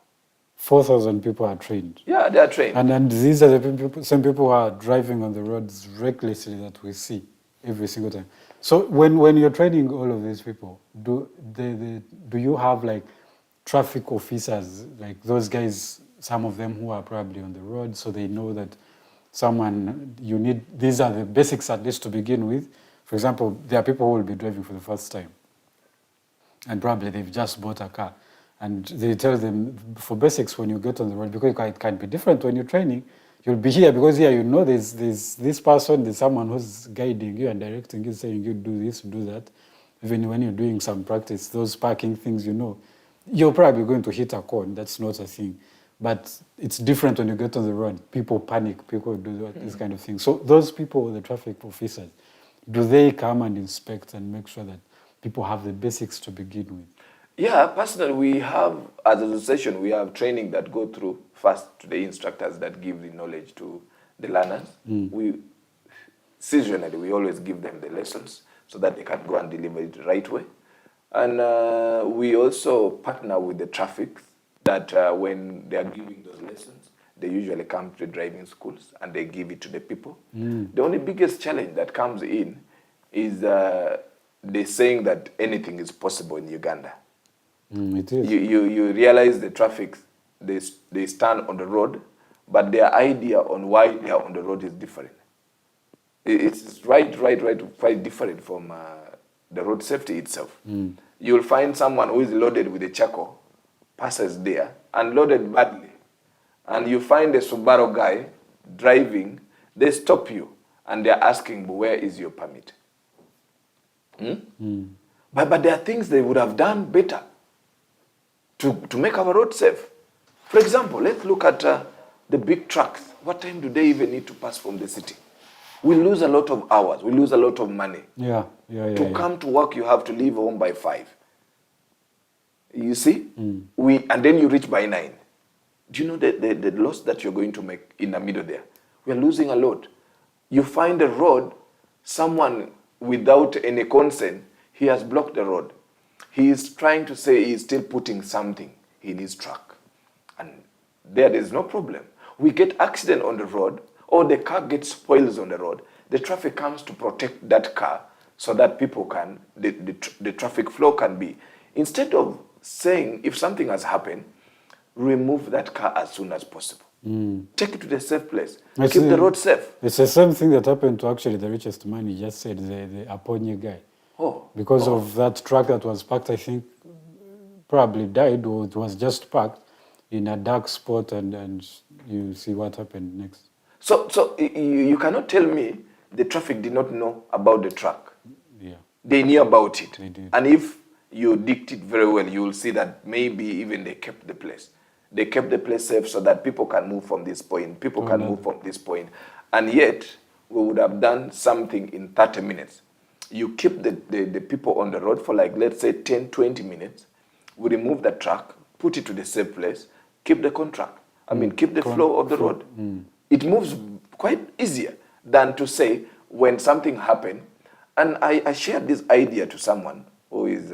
4,000 people are trained? Yeah, they are trained. And these are the same people who are driving on the roads recklessly that we see every single time. So when you're training all of these people, do you have like traffic officers, like those guys, some of them who are probably on the road, so they know that these are the basics at least to begin with. For example, there are people who will be driving for the first time, and probably they've just bought a car, and they tell them for basics when you get on the road, because it can be different when you're training. You'll be here because here you know there's this person, there's someone who's guiding you and directing you, saying you do this, do that. Even when you're doing some practice, those parking things, you're probably going to hit a cone. That's not a thing. But it's different when you get on the road. People panic, people do this kind of thing. So those people, the traffic officers, do they come and inspect and make sure that people have the basics to begin with? Yeah, personally, we have, as an association, we have training that go through first to the instructors that give the knowledge to the learners. Seasonally, we always give them the lessons so that they can go and deliver it the right way. And we also partner with the traffic that when they are giving those lessons, they usually come to the driving schools and they give it to the people. The only biggest challenge that comes in is they're saying that anything is possible in Uganda. It is. You realize the traffic, they stand on the road, but their idea on why they are on the road is different. It's quite different from the road safety itself. You'll find someone who is loaded with a charcoal passes there, unloaded badly, and you find a Subaru guy driving, they stop you, and they're asking, where is your permit? But there are things they would have done better to make our road safe. For example, let's look at the big trucks. What time do they even need to pass from the city? We lose a lot of hours. We lose a lot of money. To come to work, you have to leave home by 5. You see? And then you reach by 9. Do you know the loss that you're going to make in the middle there? We're losing a lot. You find a road, someone without any consent, he has blocked the road. He is trying to say he's still putting something in his truck. And there is no problem. We get accident on the road, or the car gets spoils on the road. The traffic comes to protect that car so that people can, the traffic flow can be. Instead of saying, if something has happened, remove that car as soon as possible. Take it to the safe place. Keep the road safe. It's the same thing that happened to actually the richest man, you just said, the Aponye guy. Because of that truck that was parked, I think, probably died, or it was just parked in a dark spot, and you see what happened next. So you cannot tell me the traffic did not know about the truck. Yeah. They knew about it. They did. And if you dict it very well, you will see that maybe even they kept the place. They kept the place safe so that people can move from this point. People can move from this point. And yet, we would have done something in 30 minutes. You keep the people on the road for like, let's say, 10, 20 minutes. We remove the truck, put it to the safe place, keep the contract. Keep the flow of the road. It moves quite easier than to say when something happened. And I shared this idea to someone who is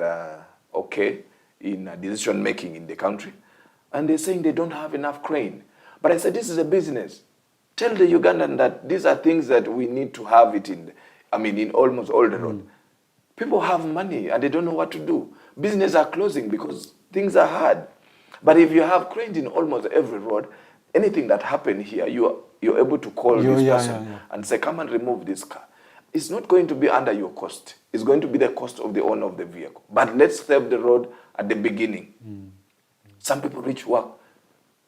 okay in decision making in the country. And they're saying they don't have enough crane. But I said, this is a business. Tell the Ugandan that these are things that we need to have it in almost all the road. People have money and they don't know what to do. Businesses are closing because things are hard. But if you have cranes in almost every road, anything that happened here, you're able to call this person and say, come and remove this car. It's not going to be under your cost. It's going to be the cost of the owner of the vehicle. But let's save the road at the beginning. Some people reach work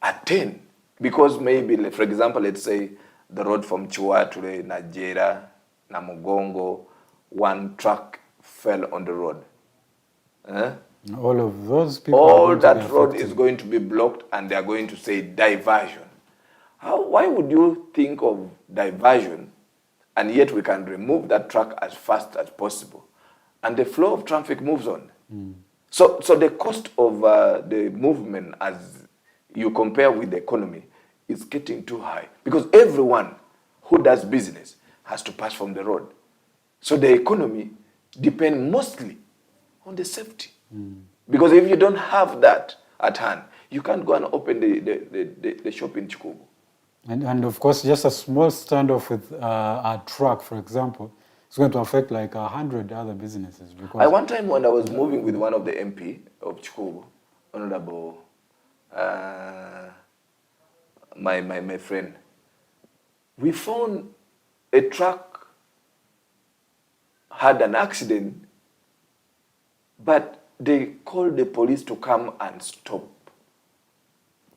at 10 because maybe, for example, let's say the road from Chua to Nigeria, Namugongo, one truck fell on the road. All of those people. All that road is going to be blocked, and they are going to say diversion. Why would you think of diversion, and yet we can remove that truck as fast as possible, and the flow of traffic moves on? So the cost of the movement, as you compare with the economy, is getting too high because everyone who does business has to pass from the road. So the economy depends mostly on the safety. Because if you don't have that at hand, you can't go and open the shop in Chikubu. And of course, just a small standoff with a truck, for example, it's going to affect like 100 other businesses. Because One time when I was moving with one of the MP of Chikubu, Honorable, my friend, we found a truck had an accident, but they called the police to come and stop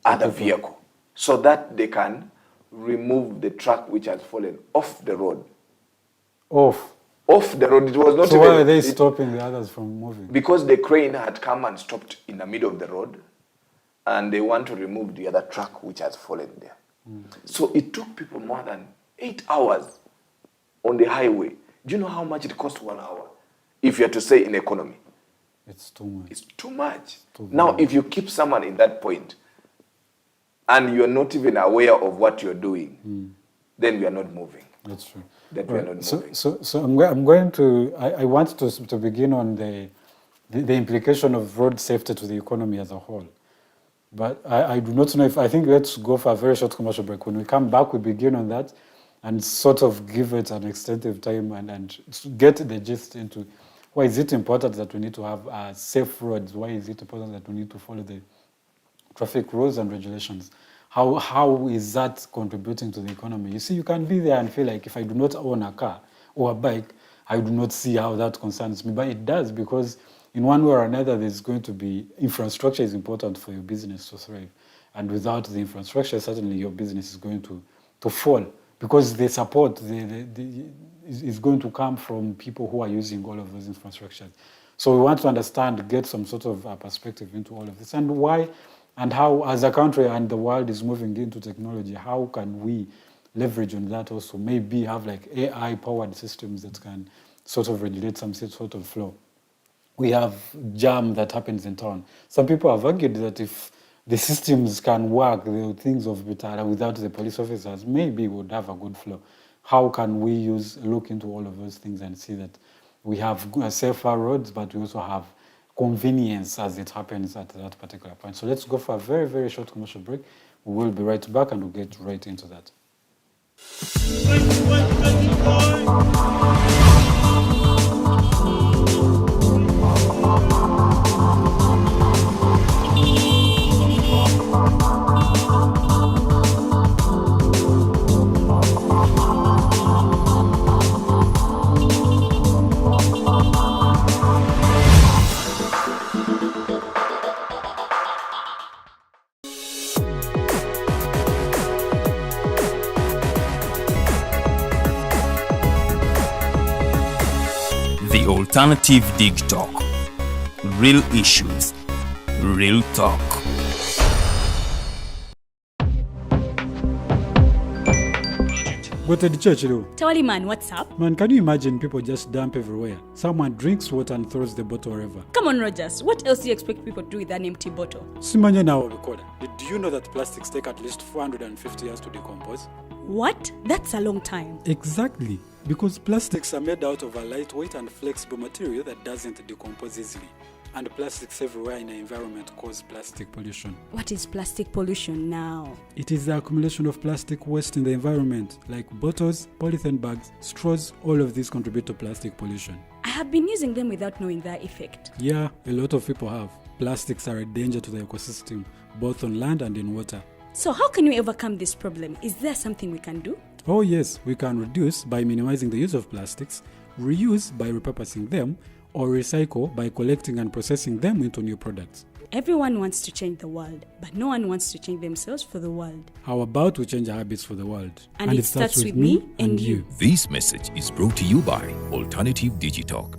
other vehicle so that they can remove the truck which has fallen off the road. Off the road. It was not. So why are they stopping the others from moving? Because the crane had come and stopped in the middle of the road, and they want to remove the other truck which has fallen there. So it took people more than 8 hours on the highway. Do you know how much it cost 1 hour? If you have to say in economy. It's too much. It's too much. Now, if you keep someone in that point, and you're not even aware of what you're doing, then we are not moving. That's true. That we are not moving. So I'm going to, I want to begin on the implication of road safety to the economy as a whole. But I do not know I think let's go for a very short commercial break. When we come back, we begin on that and sort of give it an extensive time and get the gist into why is it important that we need to have safe roads? Why is it important that we need to follow the traffic rules and regulations? How is that contributing to the economy? You see, you can be there and feel like if I do not own a car or a bike, I do not see how that concerns me. But it does, because in one way or another, there's going to be infrastructure is important for your business to thrive. And without the infrastructure, certainly your business is going to fall, because the support is going to come from people who are using all of those infrastructures. So we want to understand, get some sort of perspective into all of this, and why and how, as a country and the world is moving into technology, how can we leverage on that also? Maybe have like AI-powered systems that can sort of regulate some sort of flow. We have jam that happens in town. Some people have argued that if the systems can work, the things of Bitara without the police officers, maybe we would have a good flow. How can we look into all of those things and see that we have safer roads, but we also have convenience as it happens at that particular point? So let's go for a very, very short commercial break. We will be right back and we'll get right into that. The Alternative Digitalk. Real issues, real talk. Go to the church, though. Tawali man, what's up? Man, can you imagine people just dump everywhere? Someone drinks water and throws the bottle wherever. Come on, Rogers. What else do you expect people to do with an empty bottle? Simanya now, recorder. Did you know that plastics take at least 450 years to decompose? What? That's a long time. Exactly. Because plastics are made out of a lightweight and flexible material that doesn't decompose easily. And plastics everywhere in the environment cause plastic pollution. What is plastic pollution now? It is the accumulation of plastic waste in the environment, like bottles, polythene bags, straws. All of these contribute to plastic pollution. I have been using them without knowing their effect. Yeah, a lot of people have. Plastics are a danger to the ecosystem, both on land and in water. So how can we overcome this problem? Is there something we can do? Oh yes, we can reduce by minimizing the use of plastics, reuse by repurposing them, or recycle by collecting and processing them into new products. Everyone wants to change the world, but no one wants to change themselves for the world. How about we change our habits for the world? And it starts with me and you. This message is brought to you by Alternative Digitalk.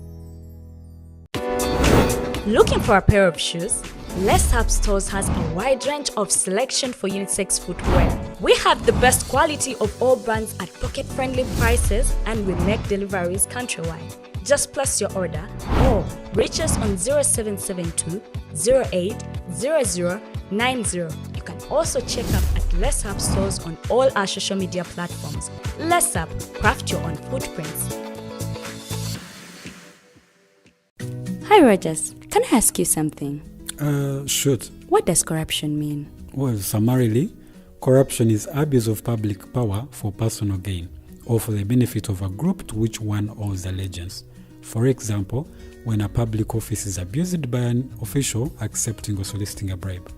Looking for a pair of shoes? Les Hub Stores has a wide range of selection for unisex footwear. We have the best quality of all brands at pocket-friendly prices and with next deliveries countrywide. Just place your order or reach us on 0772 08 0090. You can also check up at Les Hub Stores on all our social media platforms. Les Hub, craft your own footprints. Hi, Rogers. Can I ask you something? Shoot. What does corruption mean? Well, summarily, corruption is abuse of public power for personal gain or for the benefit of a group to which one owes allegiance. For example, when a public office is abused by an official accepting or soliciting a bribe.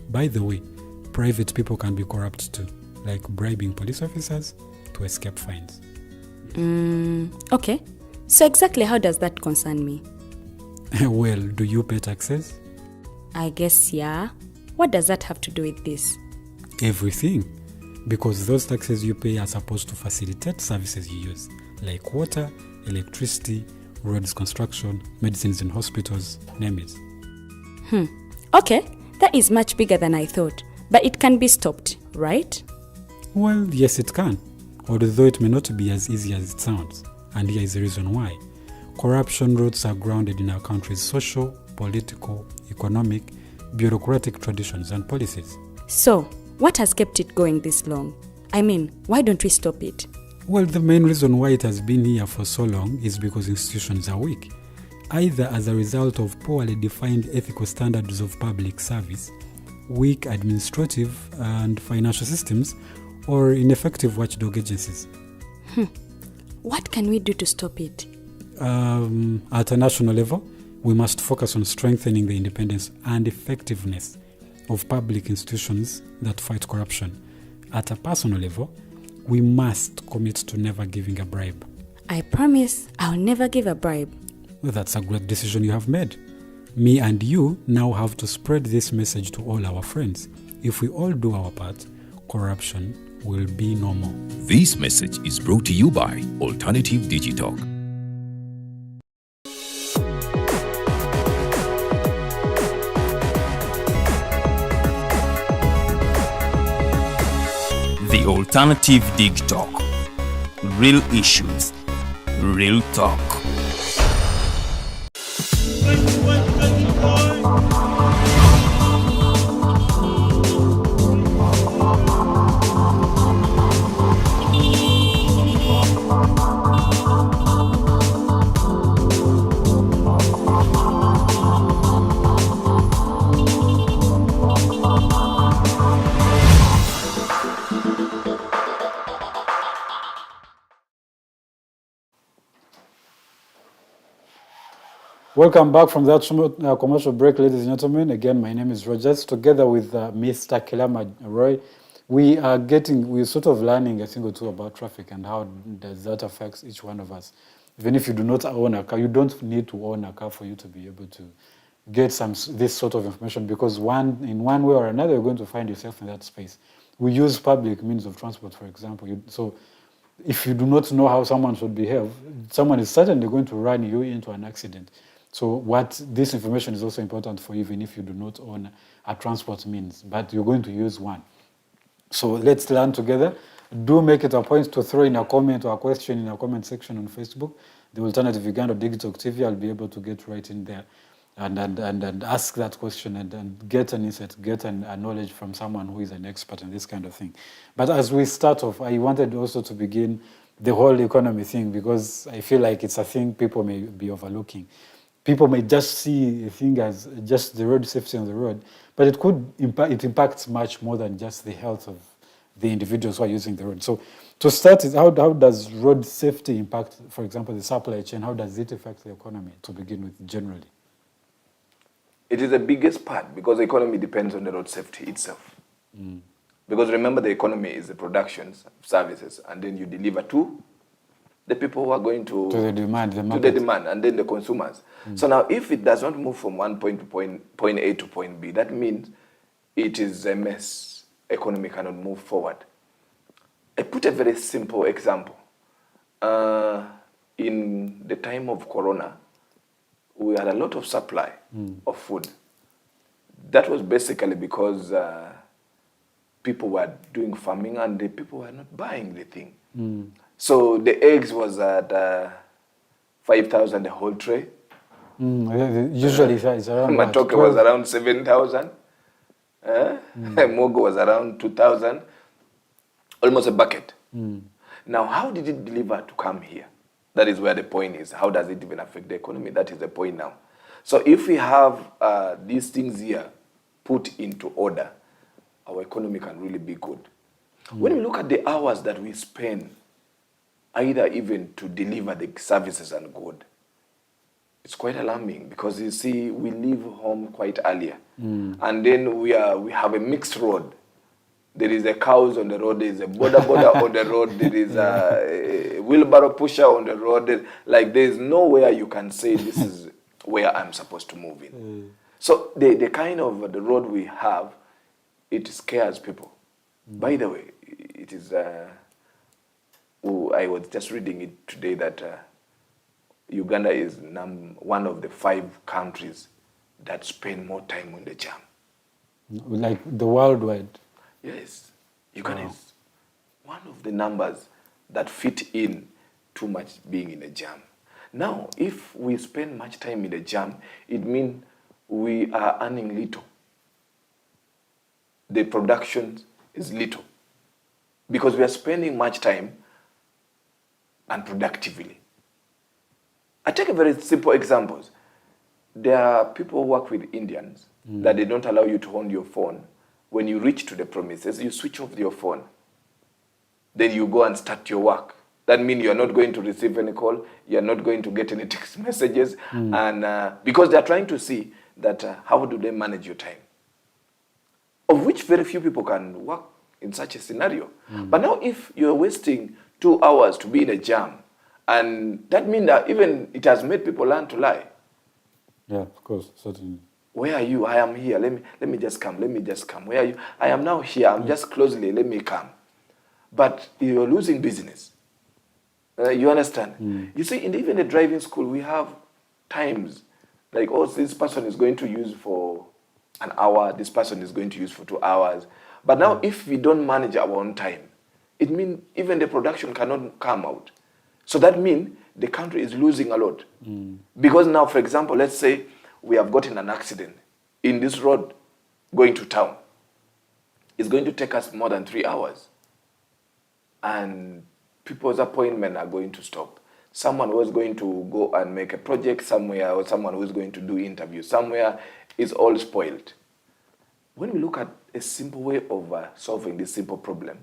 By the way, private people can be corrupt too, like bribing police officers to escape fines. Okay. So exactly how does that concern me? Well, do you pay taxes? I guess, yeah. What does that have to do with this? Everything. Because those taxes you pay are supposed to facilitate services you use, like water, electricity, roads construction, medicines in hospitals, name it. Okay, that is much bigger than I thought. But it can be stopped, right? Well, yes it can. Although it may not be as easy as it sounds. And here is the reason why. Corruption roots are grounded in our country's social, political, economic, bureaucratic traditions and policies. So, what has kept it going this long? I mean, why don't we stop it? Well, the main reason why it has been here for so long is because institutions are weak, either as a result of poorly defined ethical standards of public service, weak administrative and financial systems, or ineffective watchdog agencies. What can we do to stop it? At a national level, we must focus on strengthening the independence and effectiveness of public institutions that fight corruption. At a personal level, we must commit to never giving a bribe. I promise I'll never give a bribe. Well, that's a great decision you have made. Me and you now have to spread this message to all our friends. If we all do our part, corruption will be normal. This message is brought to you by Alternative Digitalk. The Alternative Digitalk. Real issues, real talk. Welcome back from that commercial break, ladies and gentlemen. Again, my name is Rogers. Together with Mr. Kilama Roy, we're sort of learning a thing or two about traffic and how does that affect each one of us. Even if you do not own a car, you don't need to own a car for you to be able to get this sort of information, because in one way or another, you're going to find yourself in that space. We use public means of transport, for example. So if you do not know how someone should behave, someone is certainly going to run you into an accident. So this information is also important for you, even if you do not own a transport means, but you're going to use one. So let's learn together. Do make it a point to throw in a comment or a question in a comment section on Facebook. The Alternative Uganda Digitalk TV, I'll be able to get right in there and ask that question and get an insight, get a knowledge from someone who is an expert in this kind of thing. But as we start off, I wanted also to begin the whole economy thing, because I feel like it's a thing people may be overlooking. People may just see a thing as just the road safety on the road, but it impacts much more than just the health of the individuals who are using the road. So to start, how does road safety impact, for example, the supply chain? How does it affect the economy to begin with generally? It is the biggest part, because the economy depends on the road safety itself. Because remember, the economy is the productions, services, and then you deliver to the people who are going to the demand, and then the consumers. So now, if it does not move from one point to point A to point B, that means it is a mess. Economy cannot move forward. I put a very simple example. In the time of Corona, we had a lot of supply of food. That was basically because people were doing farming and the people were not buying the thing. So the eggs was at 5,000 a whole tray. Usually it's around Matoke was around 7,000. Mogo was around 2,000. Almost a bucket. Now, how did it deliver to come here? That is where the point is. How does it even affect the economy? That is the point now. So if we have these things here put into order, our economy can really be good. When we look at the hours that we spend either even to deliver the services and good, it's quite alarming, because you see, we leave home quite earlier. And then we have a mixed road. There is a cows on the road, there is a border on the road, there is a wheelbarrow pusher on the road. Like, there is nowhere you can say this is where I'm supposed to move in. So the kind of the road we have, it scares people. By the way, it is... I was just reading it today that Uganda is one of the 5 countries that spend more time on the jam. Like the worldwide? Yes. Uganda is one of the numbers that fit in too much being in a jam. Now, if we spend much time in a jam, it means we are earning little. The production is little, because we are spending much time unproductively. I take a very simple example. There are people who work with Indians that they don't allow you to hold your phone. When you reach to the premises, you switch off your phone. Then you go and start your work. That means you're not going to receive any call, you're not going to get any text messages, and because they're trying to see that how do they manage your time, of which very few people can work in such a scenario. But now if you're wasting 2 hours to be in a jam, and that means that even it has made people learn to lie. Yeah, of course, certainly. Where are you? I am here. Let me just come. Let me just come. Where are you? I am now here. I'm just closely. Let me come. But you're losing business. You understand? You see, in even the driving school, we have times like, oh, this person is going to use for an hour. This person is going to use for 2 hours. But now, if we don't manage our own time, it means even the production cannot come out. So that means the country is losing a lot. Because now, for example, let's say we have gotten an accident in this road going to town. It's going to take us more than 3 hours. And people's appointments are going to stop. Someone who is going to go and make a project somewhere, or someone who is going to do interviews somewhere, is all spoiled. When we look at a simple way of solving this simple problem,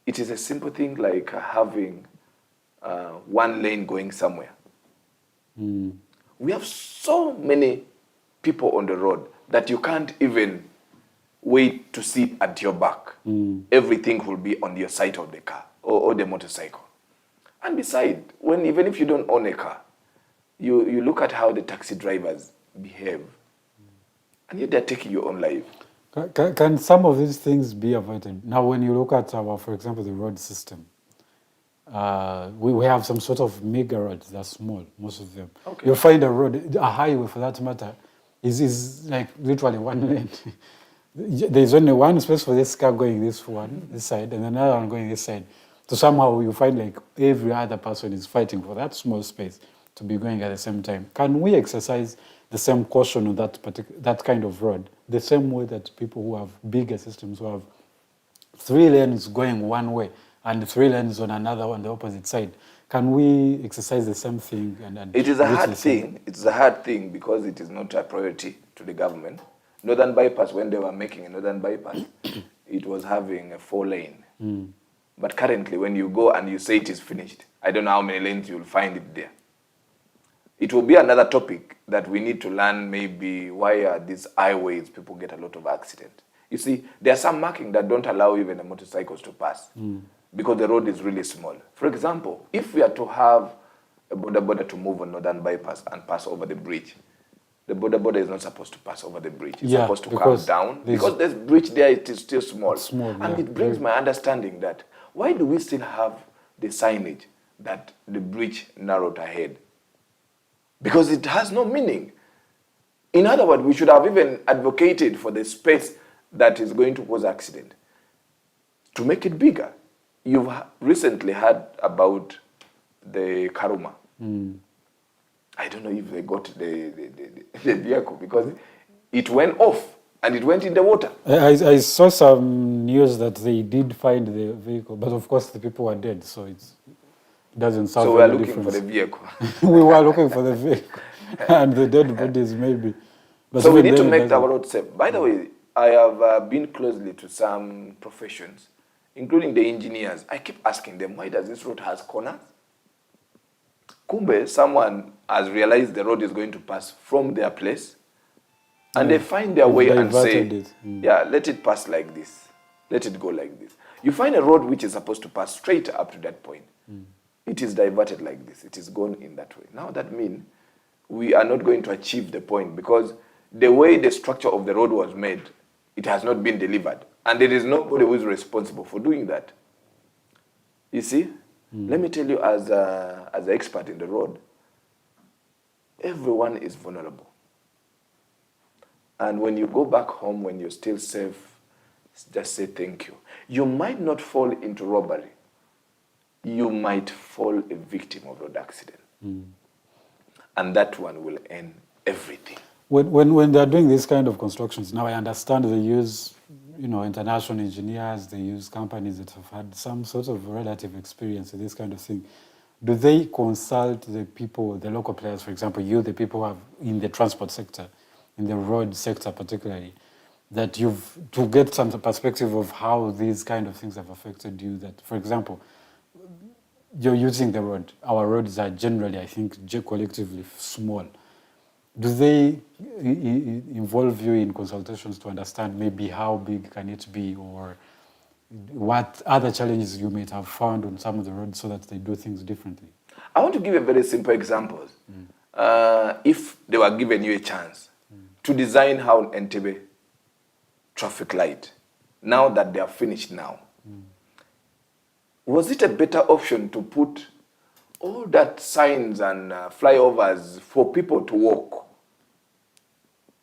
it is a simple thing like having one lane going somewhere. We have so many people on the road that you can't even wait to sit at your back. Everything will be on your side of the car or the motorcycle. And besides, even if you don't own a car, you look at how the taxi drivers behave, and yet they're taking your own life. Can some of these things be avoided? Now, when you look at for example, the road system, we have some sort of mega roads. They're small, most of them. Okay. You'll find a highway for that matter, is like literally one lane. There's only one space for this car going this side, and another one going this side. So somehow you find like every other person is fighting for that small space to be going at the same time. Can we exercise the same caution on that kind of road, the same way that people who have bigger systems, who have 3 lanes going one way and 3 lanes on another on the opposite side, can we exercise the same thing? And it is a hard thing. It's a hard thing because it is not a priority to the government. Northern Bypass, when they were making a Northern Bypass, it was having a 4 lane. But currently, when you go and you say it is finished, I don't know how many lanes you'll find it there. It will be another topic that we need to learn, maybe why are these highways, people get a lot of accidents. You see, there are some markings that don't allow even the motorcycles to pass because the road is really small. For example, if we are to have a border to move on Northern Bypass and pass over the bridge, the border is not supposed to pass over the bridge. It's supposed to come down because this bridge there, it is still small. And it brings my understanding that why do we still have the signage that the bridge narrowed ahead? Because it has no meaning. In other words, we should have even advocated for the space that is going to cause accident to make it bigger. You've recently heard about the Karuma. I don't know if they got the vehicle because it went off and it went in the water. I saw some news that they did find the vehicle, but of course the people were dead, so it doesn't sound. So we are looking for the vehicle. We were looking for the vehicle and the dead bodies maybe. But so we need to make our road safe. By the way, I have been closely to some professions, including the engineers. I keep asking them, why does this road has corners? Kumbe, someone has realized the road is going to pass from their place, and they find their way and say, yeah, let it pass like this. Let it go like this. You find a road which is supposed to pass straight up to that point. It is diverted like this. It is gone in that way. Now that means we are not going to achieve the point because the way the structure of the road was made, it has not been delivered. And there is nobody who is responsible for doing that. You see? Let me tell you, as an expert in the road, everyone is vulnerable. And when you go back home, when you're still safe, just say thank you. You might not fall into robbery. You might fall a victim of road accident. And that one will end everything. When they're doing these kind of constructions, now I understand they use international engineers, they use companies that have had some sort of relative experience with this kind of thing. Do they consult the people, the local players, for example, the people who have in the transport sector, in the road sector particularly, that to get some perspective of how these kind of things have affected you? That, for example, you're using the road. Our roads are generally, I think, collectively small. Do they involve you in consultations to understand maybe how big can it be or what other challenges you might have found on some of the roads so that they do things differently? I want to give a very simple example. if they were given you a chance to design how Entebbe traffic light, now that they are finished now, was it a better option to put all that signs and flyovers for people to walk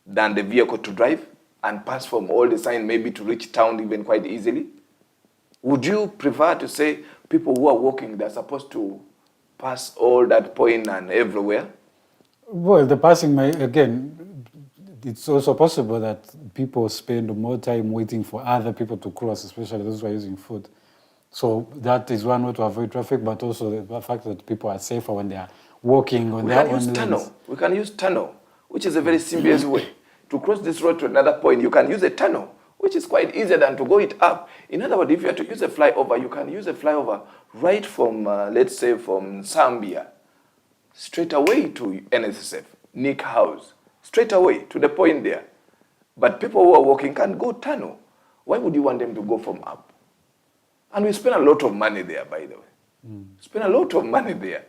than the vehicle to drive and pass from all the signs maybe to reach town even quite easily? Would you prefer to say people who are walking, they're supposed to pass all that point and everywhere? Well, the passing may, again, it's also possible that people spend more time waiting for other people to cross, especially those who are using foot. So that is one way to avoid traffic, but also the fact that people are safer when they are walking on their own lanes. We can use tunnel, which is a very simple way. To cross this road to another point, you can use a tunnel, which is quite easier than to go it up. In other words, if you have to use a flyover, you can use a flyover right from, let's say, from Zambia, straight away to NSSF, Nick House, straight away to the point there. But people who are walking can go tunnel. Why would you want them to go from up? And we spend a lot of money there, by the way. Spend a lot of money there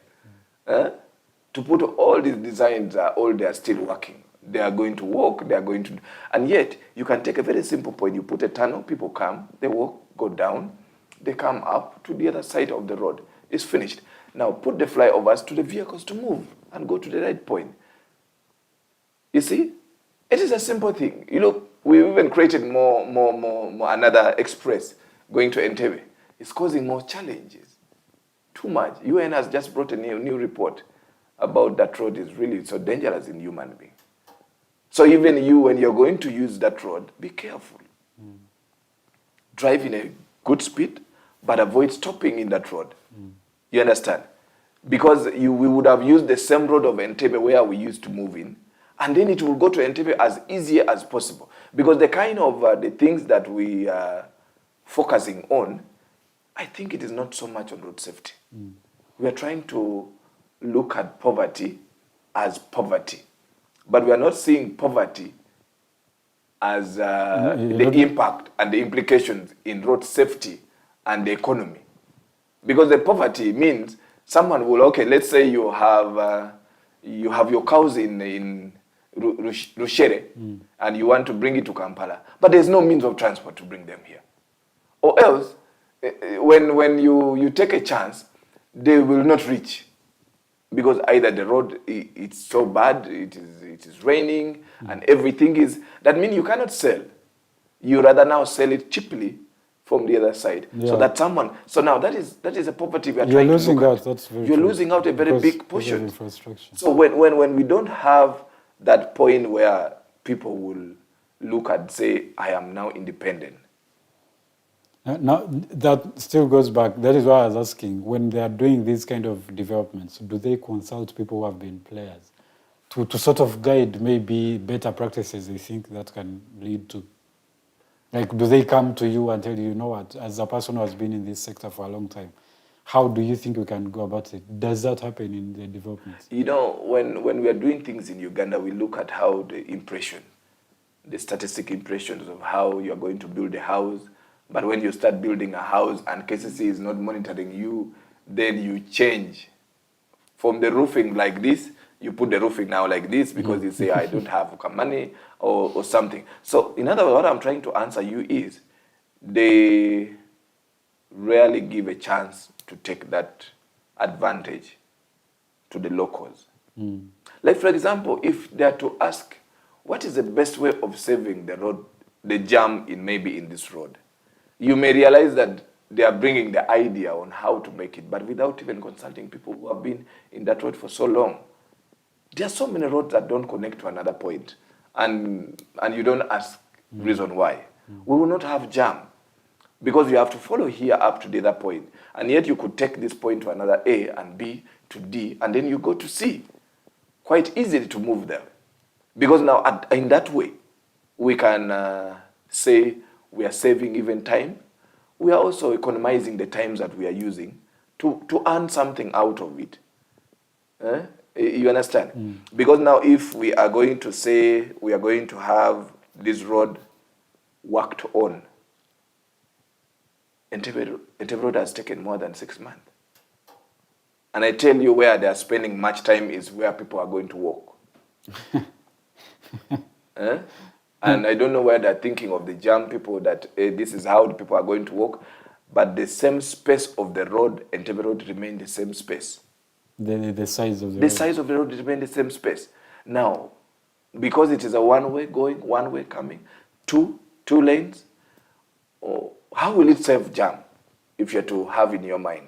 to put all these designs, all they are still working. They are going to walk, they are going to... And yet, you can take a very simple point. You put a tunnel, people come, they walk, go down, they come up to the other side of the road. It's finished. Now, put the flyovers to the vehicles to move and go to the right point. You see? It is a simple thing. You look, we even created more another express going to Entebbe. It's causing more challenges. Too much. UN has just brought a new report about that road is really so dangerous in human being. So even you, when you're going to use that road, be careful. Drive in a good speed, but avoid stopping in that road. You understand? Because we would have used the same road of Entebbe where we used to move in, and then it will go to Entebbe as easy as possible. Because the kind of the things that we are focusing on, I think it is not so much on road safety. We are trying to look at poverty as poverty. But we are not seeing poverty as the impact and the implications in road safety and the economy. Because the poverty means someone will, okay, let's say you have your cows in Rushere and you want to bring it to Kampala, but there's no means of transport to bring them here. Or else, when you take a chance, they will not reach. Because either the road, it's so bad, it is raining, and everything is... That means you cannot sell. You rather now sell it cheaply from the other side. Yeah. So that someone... So now that is a poverty we are trying to look at. That's very You're true. losing out a very big portion. Infrastructure. So when we don't have that point where people will look and say, I am now independent. Now, that still goes back. That is why I was asking, when they are doing these kind of developments, do they consult people who have been players to sort of guide maybe better practices they think that can lead to? Like, do they come to you and tell you, you know what, as a person who has been in this sector for a long time, how do you think we can go about it? Does that happen in the developments? You know, when we are doing things in Uganda, we look at how the statistic impressions of how you are going to build a house. But when you start building a house and KCC is not monitoring you, then you change from the roofing like this, you put the roofing now like this because you say, I don't have money or something. So in other words, what I'm trying to answer you is they rarely give a chance to take that advantage to the locals. Like, for example, if they are to ask, what is the best way of saving the road, the jam maybe in this road? You may realize that they are bringing the idea on how to make it, but without even consulting people who have been in that road for so long. There are so many roads that don't connect to another point, and you don't ask reason why. We will not have jam, because you have to follow here up to the other point, and yet you could take this point to another A and B to D, and then you go to C. Quite easily to move them. Because now, in that way, we can say, we are saving even time. We are also economizing the times that we are using to earn something out of it. You understand? Because now if we are going to say we are going to have this road worked on, Entebbe Road has taken more than 6 months. And I tell you where they are spending much time is where people are going to walk. And I don't know where they're thinking of the jam people that this is how the people are going to walk, but the same space of the road, Entebbe Road, remain the same space. The size of the road. The size of the road remain the same space. Now, because it is a one-way going, one-way coming, two lanes, how will it save jam if you're to have in your mind?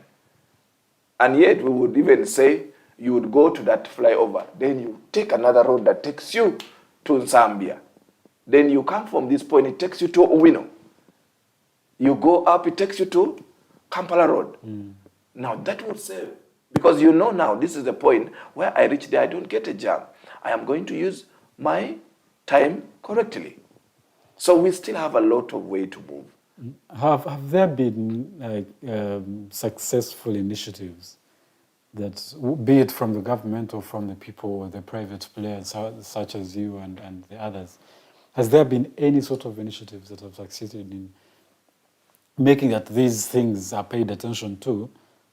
And yet we would even say you would go to that flyover, then you take another road that takes you to Zambia. Then you come from this point, it takes you to Owino. You go up, it takes you to Kampala Road. Now that would save, because you know now this is the point where I reach there, I don't get a jam. I am going to use my time correctly. So we still have a lot of way to move. Have there been successful initiatives that, be it from the government or from the people or the private players such as you and the others, has there been any sort of initiatives that have succeeded in making that these things are paid attention to,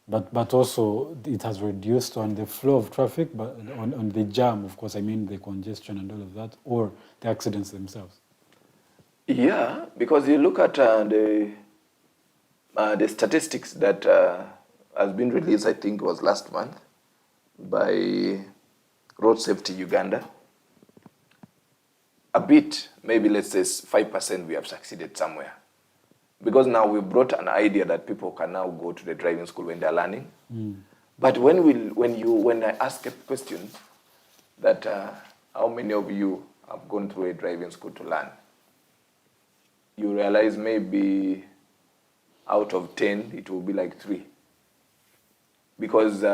but also it has reduced on the flow of traffic, but on the jam, of course, I mean the congestion and all of that, or the accidents themselves? Yeah, because you look at the statistics that has been released, I think it was last month, by Road Safety Uganda. A bit, maybe let's say 5% we have succeeded somewhere. Because now we brought an idea that people can now go to the driving school when they're learning. But when I ask a question that how many of you have gone through a driving school to learn, you realize maybe out of 10, it will be like 3. Because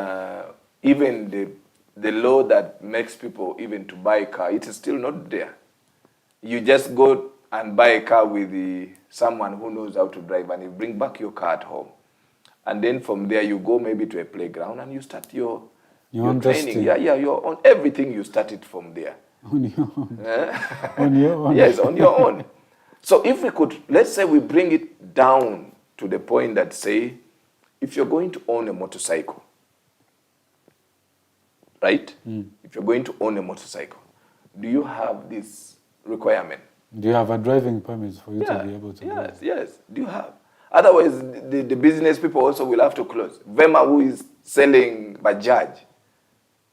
even the law that makes people even to buy a car, it is still not there. You just go and buy a car with someone who knows how to drive, and you bring back your car at home. And then from there, you go maybe to a playground and you start your training. Yeah, you're on everything, you start it from there. On your own. On your own. Yes, on your own. So if we could, let's say we bring it down to the point that say, if you're going to own a motorcycle, right? If you're going to own a motorcycle, do you have this requirement? Do you have a driving permit for you to be able to drive? Yes, do you have? Otherwise, the business people also will have to close. Vema, who is selling Bajaj,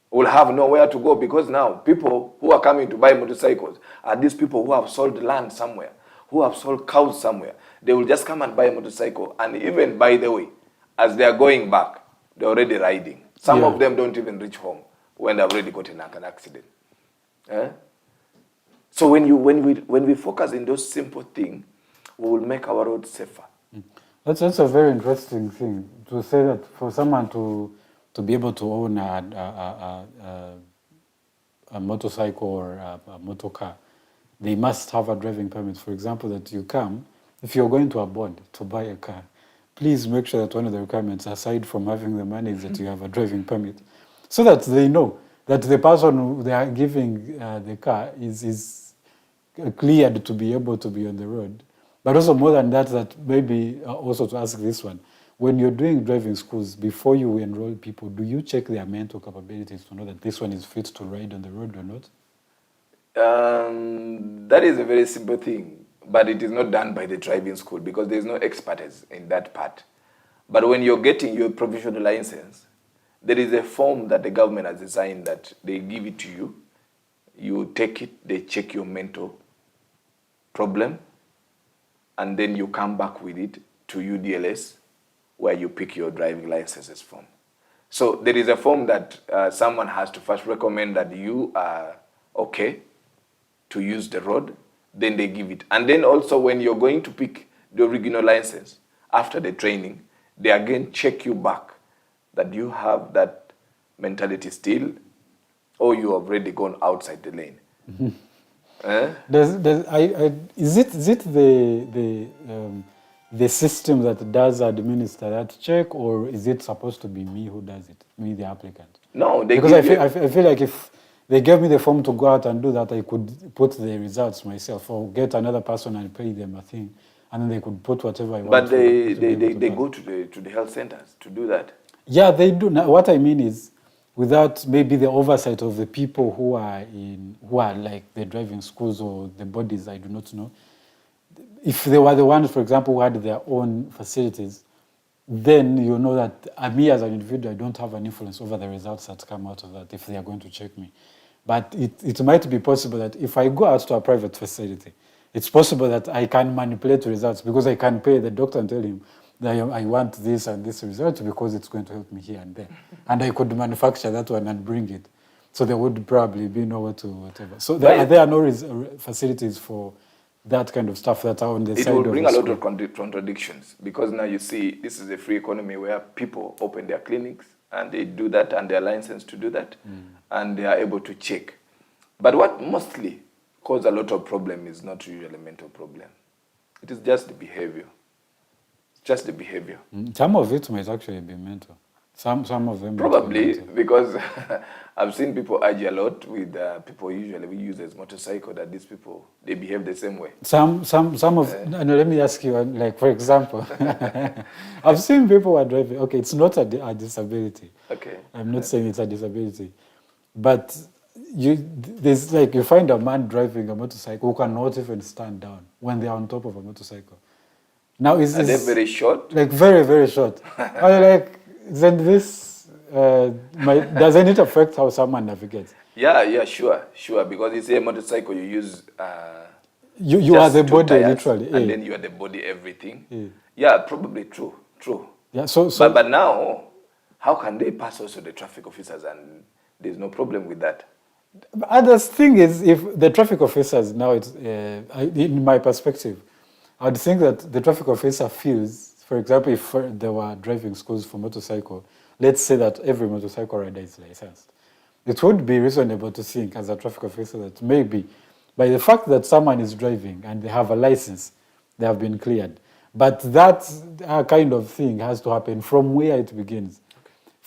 will have nowhere to go, because now people who are coming to buy motorcycles are these people who have sold land somewhere, who have sold cows somewhere. They will just come and buy a motorcycle, and even, by the way, as they are going back, they're already riding. Some of them don't even reach home when they've already gotten an accident. So when we focus in those simple things, we will make our roads safer. That's a very interesting thing to say, that for someone to be able to own a motorcycle or a motor car, they must have a driving permit. For example, that you come, if you're going to a board to buy a car, please make sure that one of the requirements, aside from having the money, is that you have a driving permit, so that they know that the person who they are giving the car is cleared to be able to be on the road. But also more than that, that maybe also to ask this one, when you're doing driving schools, before you enroll people, do you check their mental capabilities to know that this one is fit to ride on the road or not? That is a very simple thing, but it is not done by the driving school because there is no expertise in that part. But when you're getting your provisional license, there is a form that the government has designed that they give it to you. You take it, they check your mental problem, and then you come back with it to UDLS, where you pick your driving licenses from. So there is a form that someone has to first recommend that you are okay to use the road, then they give it. And then also when you're going to pick the original license, after the training, they again check you back that you have that mentality still, or you have already gone outside the lane. Is it the system that does administer that check, or is it supposed to be me who does it, me the applicant? No, because I feel like if they gave me the form to go out and do that, I could put the results myself, or get another person and pay them a thing, and then they could put whatever I want. But they go to the health centers to do that. Yeah, they do. Now, what I mean is, without maybe the oversight of the people who are like the driving schools or the bodies, I do not know. If they were the ones, for example, who had their own facilities, then you know that me as an individual, I don't have an influence over the results that come out of that if they are going to check me. But it might be possible that if I go out to a private facility, it's possible that I can manipulate results because I can pay the doctor and tell him that I want this and this result because it's going to help me here and there. And I could manufacture that one and bring it. So there would probably be nowhere to whatever. So there are no facilities for that kind of stuff that are on the side of the It will bring a lot school. of contradictions because now you see this is a free economy where people open their clinics and they do that and they're licensed to do that and they are able to check. But what mostly cause a lot of problem is not really a mental problem. It is just the behavior. Just the behavior. Some of it might actually be mental. Some of them Probably might be mental. because I've seen people argue a lot with people usually use as motorcycle that these people, they behave the same way. Some of, no, let me ask you, like, for example, I've seen people who are driving, okay, it's not a disability. Okay. I'm not saying it's a disability, but there's like, you find a man driving a motorcycle who cannot even stand down when they are on top of a motorcycle. Now, Are they very short? Like, very, very short. I like, then this, doesn't it affect how someone navigates? Yeah, sure. Because it's a motorcycle, you use... you are the two body, tires, literally. And then you are the body, everything. Yeah, probably true. Yeah, so but now, how can they pass also the traffic officers and there's no problem with that? Other thing is, if the traffic officers now, it's in my perspective, I would think that the traffic officer feels, for example, if there were driving schools for motorcycle, let's say that every motorcycle rider is licensed. It would be reasonable to think as a traffic officer that maybe by the fact that someone is driving and they have a license, they have been cleared. But that kind of thing has to happen from where it begins.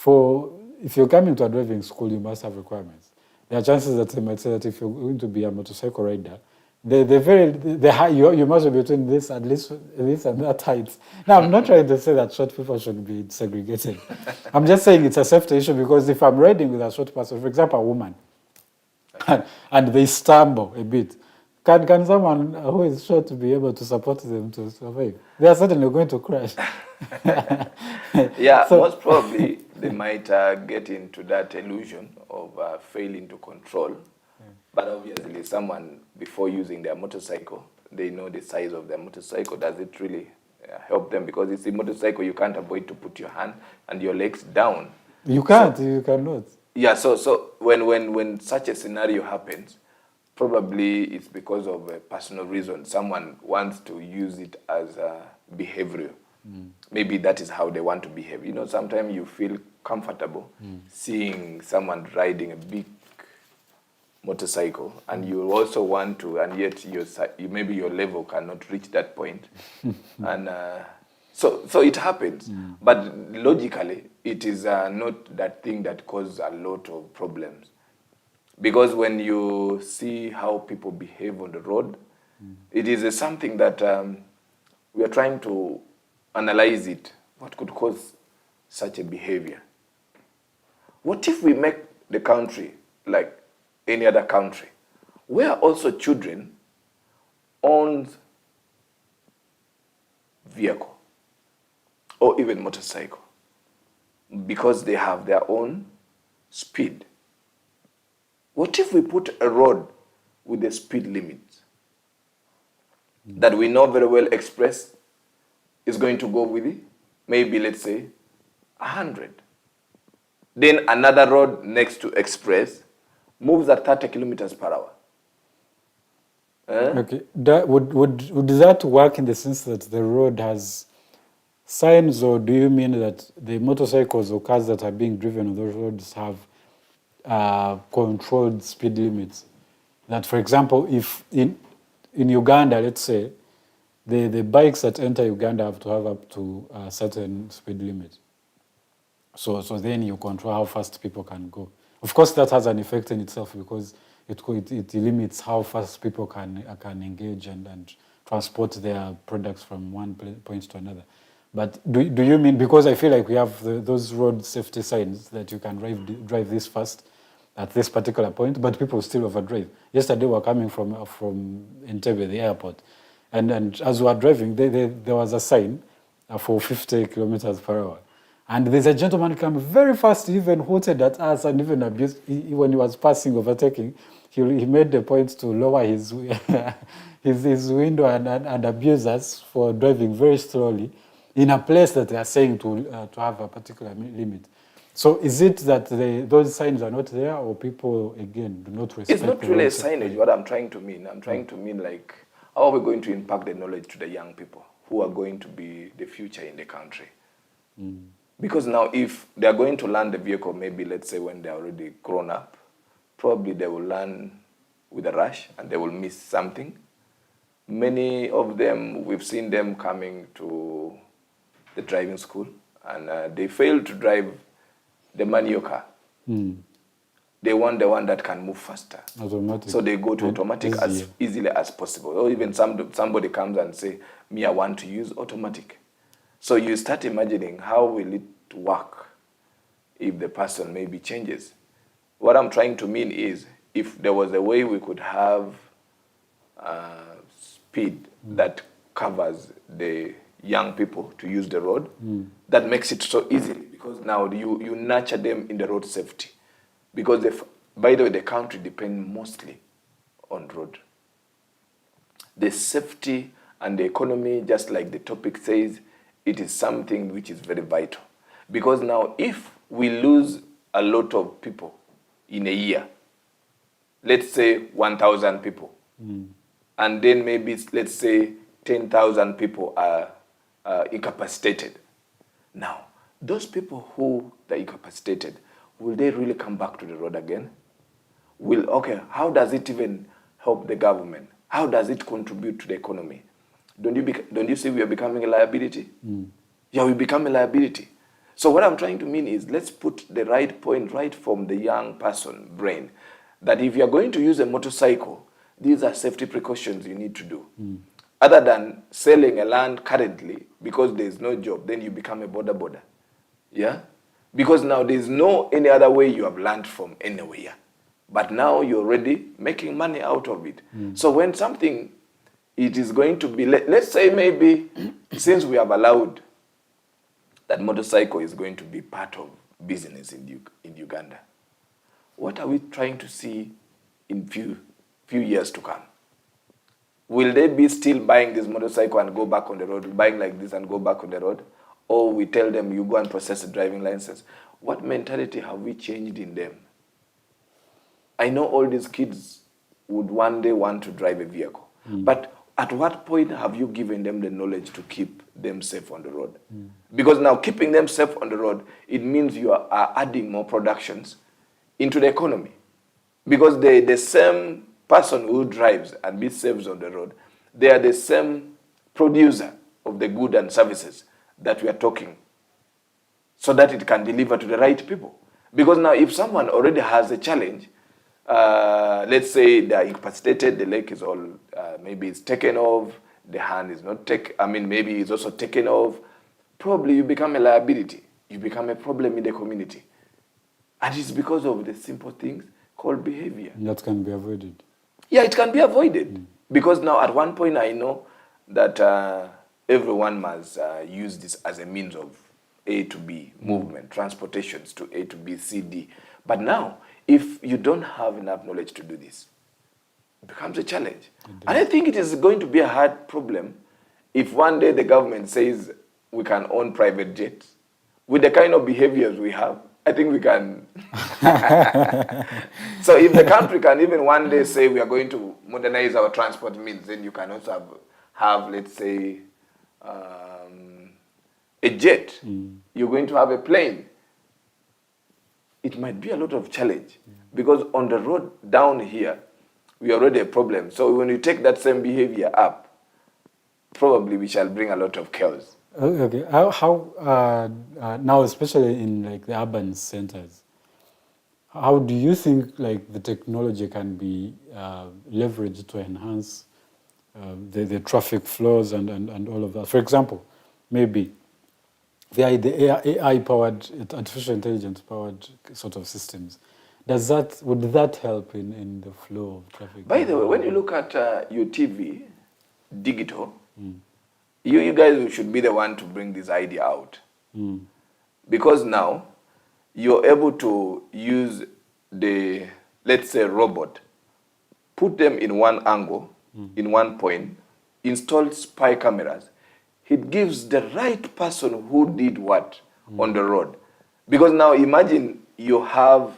If you're coming to a driving school, you must have requirements. There are chances that they might say that if you're going to be a motorcycle rider, you must be between this and that height. Now, I'm not trying to say that short people should be segregated. I'm just saying it's a safety issue because if I'm riding with a short person, for example, a woman, and they stumble a bit, can someone who is short be able to support them to survive? They are certainly going to crash. Yeah, most probably they might get into that illusion of failing to control. But obviously, someone, before using their motorcycle, they know the size of their motorcycle. Does it really help them? Because it's a motorcycle, you can't avoid to put your hand and your legs down. You can't, you cannot. Yeah, so when such a scenario happens, probably it's because of a personal reason. Someone wants to use it as a behavioral. Maybe that is how they want to behave. You know, sometimes you feel comfortable seeing someone riding a big motorcycle, and you also want to, and yet maybe your level cannot reach that point, and so it happens. But logically, it is not that thing that causes a lot of problems, because when you see how people behave on the road, it is something that we are trying to analyze it. What could cause such a behavior? What if we make the country like any other country, where also children own vehicle or even motorcycle because they have their own speed? What if we put a road with a speed limit that we know very well express is going to go with it, maybe let's say 100. Then another road next to express moves at 30 kilometers per hour. Okay. Would that work in the sense that the road has signs, or do you mean that the motorcycles or cars that are being driven on those roads have controlled speed limits? That, for example, if in Uganda, let's say, the bikes that enter Uganda have to have up to a certain speed limit. So then you control how fast people can go. Of course, that has an effect in itself because it limits how fast people can engage and transport their products from one point to another. But do you mean, because I feel like we have those road safety signs that you can drive this fast at this particular point, but people still overdrive. Yesterday we were coming from Entebbe, the airport, and as we were driving, there was a sign for 50 kilometers per hour. And there's a gentleman coming very fast, he even hooted at us and even abused. When he was passing, overtaking, he made the point to lower his his window and abuse us for driving very slowly in a place that they are saying to have a particular limit. So is it that those signs are not there, or people, again, do not respect? It's not really a signage, what I'm trying to mean. I'm trying to mean, like, how are we going to impact the knowledge to the young people who are going to be the future in the country? Because now if they are going to learn the vehicle, maybe let's say when they're already grown up, probably they will learn with a rush and they will miss something. Many of them, we've seen them coming to the driving school and they fail to drive the manual car. They want the one that can move faster. Automatic. So they go to automatic as easily as possible. Or even somebody comes and say, me, I want to use automatic. So you start imagining how will it work if the person maybe changes. What I'm trying to mean is, if there was a way we could have speed that covers the young people to use the road, that makes it so easy, because now you nurture them in the road safety. Because, by the way, the country depends mostly on road. The safety and the economy, just like the topic says, it is something which is very vital. Because now if we lose a lot of people in a year, let's say 1,000 people, and then maybe, let's say, 10,000 people are incapacitated. Now, those people who are incapacitated, will they really come back to the road again? How does it even help the government? How does it contribute to the economy? Don't you see we are becoming a liability? Yeah, we become a liability. So what I'm trying to mean is, let's put the right point right from the young person brain, that if you're going to use a motorcycle, these are safety precautions you need to do. Other than selling a land currently because there's no job, then you become a border. Yeah? Because now there's no any other way you have learned from anywhere. But now you're already making money out of it. So when something, it is going to be, let's say maybe, since we have allowed that motorcycle is going to be part of business in Uganda, what are we trying to see in few years to come? Will they be still buying this motorcycle and go back on the road, buying like this and go back on the road? Or we tell them, you go and process a driving license. What mentality have we changed in them? I know all these kids would one day want to drive a vehicle. But at what point have you given them the knowledge to keep them safe on the road? Because now keeping them safe on the road, it means you are adding more productions into the economy. Because the same person who drives and be safe on the road, they are the same producer of the goods and services that we are talking, so that it can deliver to the right people. Because now if someone already has a challenge, let's say they are incapacitated, the leg is all, maybe it's taken off, the hand is not maybe it's also taken off, probably you become a liability. You become a problem in the community. And it's because of the simple things called behavior. That can be avoided. Yeah, it can be avoided. Because now at one point I know that everyone must use this as a means of A to B movement, transportations to A to B, C, D. But now, if you don't have enough knowledge to do this, it becomes a challenge. And I think it is going to be a hard problem if one day the government says we can own private jets. With the kind of behaviors we have, I think we can. So if the country can even one day say we are going to modernize our transport means, then you can also have let's say, a jet. You're going to have a plane. It might be a lot of challenge because on the road down here, we are already a problem. So when you take that same behavior up, probably we shall bring a lot of chaos. Okay. How now, especially in like the urban centers, how do you think like the technology can be leveraged to enhance the traffic flows and all of that? For example, maybe the AI-powered, artificial intelligence-powered sort of systems. Would that help in the flow of traffic? By the way, when you look at your TV, digital, you guys should be the one to bring this idea out. Because now, you're able to use the, let's say, robot, put them in one angle, in one point, install spy cameras. It gives the right person who did what on the road. Because now imagine you have,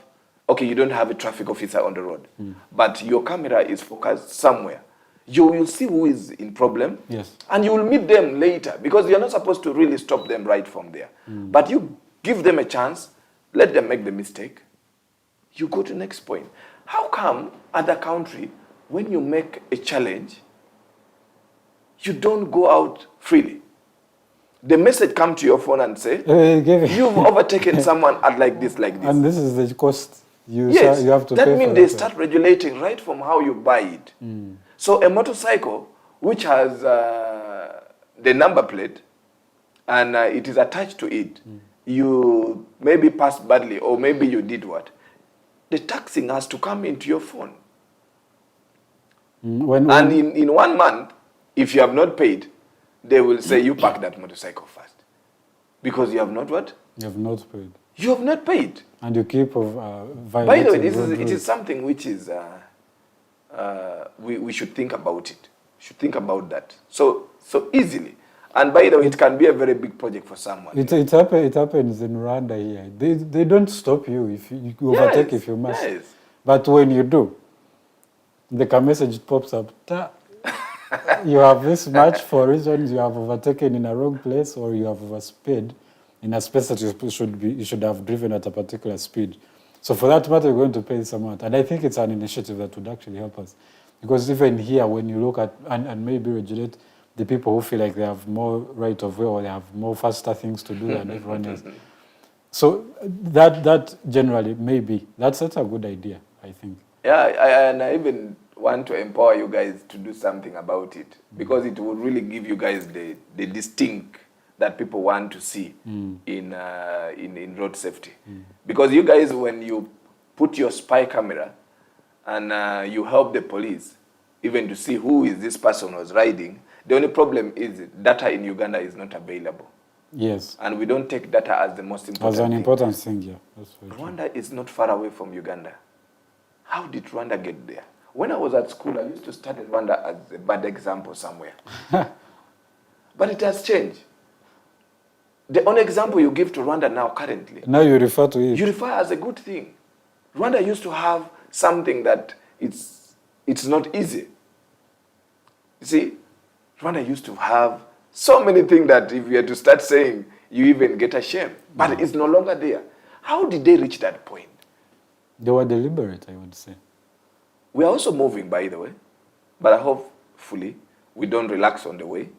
okay, you don't have a traffic officer on the road, but your camera is focused somewhere. You will see who is in problem, yes, and you will meet them later, because you're not supposed to really stop them right from there. But you give them a chance, let them make the mistake, you go to the next point. How come other country, when you make a challenge, you don't go out freely? The message come to your phone and say, you've overtaken someone at like this. And this is the cost you have to pay for. That means they start regulating right from how you buy it. So a motorcycle, which has the number plate, and it is attached to it, you maybe passed badly, or maybe you did what? The taxing has to come into your phone. And in 1 month, if you have not paid, they will say you park that motorcycle first. Because you have not what? You have not paid. You have not paid. And you keep violating. By the way, it is something which is, we should think about it. Should think about that. So easily. And by the way, it can be a very big project for someone. It happens in Rwanda here. They don't stop you if you overtake if you must. Yes. But when you do, the message pops up. You have this much for reasons you have overtaken in a wrong place, or you have oversped in a space that you should have driven at a particular speed. So for that matter, you're going to pay this amount. And I think it's an initiative that would actually help us. Because even here, when you look at, and maybe regulate the people who feel like they have more right of way, or they have more faster things to do than everyone else. So that generally, maybe, that's a good idea, I think. Yeah, and I even want to empower you guys to do something about it, because it will really give you guys the distinct that people want to see in road safety. Because you guys, when you put your spy camera and you help the police even to see who is this person was riding, the only problem is data in Uganda is not available. Yes. And we don't take data as the most important thing. As an important thing, yeah. That's very Rwanda is not far away from Uganda. How did Rwanda get there? When I was at school, I used to study Rwanda as a bad example somewhere. But it has changed. The only example you give to Rwanda now currently, now you refer to it. You refer as a good thing. Rwanda used to have something that it's not easy. You see, Rwanda used to have so many things that if you had to start saying, you even get ashamed. But it's no longer there. How did they reach that point? They were deliberate, I would say. We are also moving, by the way. But I hopefully we don't relax on the way.